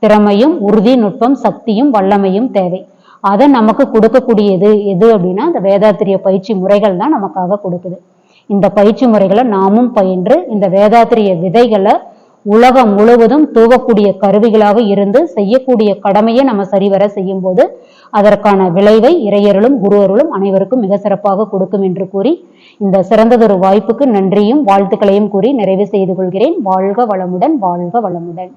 திறமையும் உறுதி நுட்பம் சக்தியும் வல்லமையும் தேவை. அதை நமக்கு கொடுக்கக்கூடியது எது அப்படின்னா இந்த வேதாத்திரிய பயிற்சி முறைகள் தான் நமக்காக கொடுக்குது. இந்த பயிற்சி முறைகளை நாமும் பயின்று இந்த வேதாத்திரிய விதைகளை உலகம் முழுவதும் தூவக்கூடிய கருவிகளாக இருந்து செய்யக்கூடிய கடமையை நம்ம சரிவர செய்யும் போது அதற்கான விளைவை இறையருளும் குரு அருளும் அனைவருக்கும் மிக சிறப்பாக கொடுக்கும் என்று கூறி இந்த சிறந்ததொரு வாய்ப்புக்கு நன்றியும் வாழ்த்துக்களையும் கூறி நிறைவு செய்து கொள்கிறேன். வாழ்க வளமுடன், வாழ்க வளமுடன்.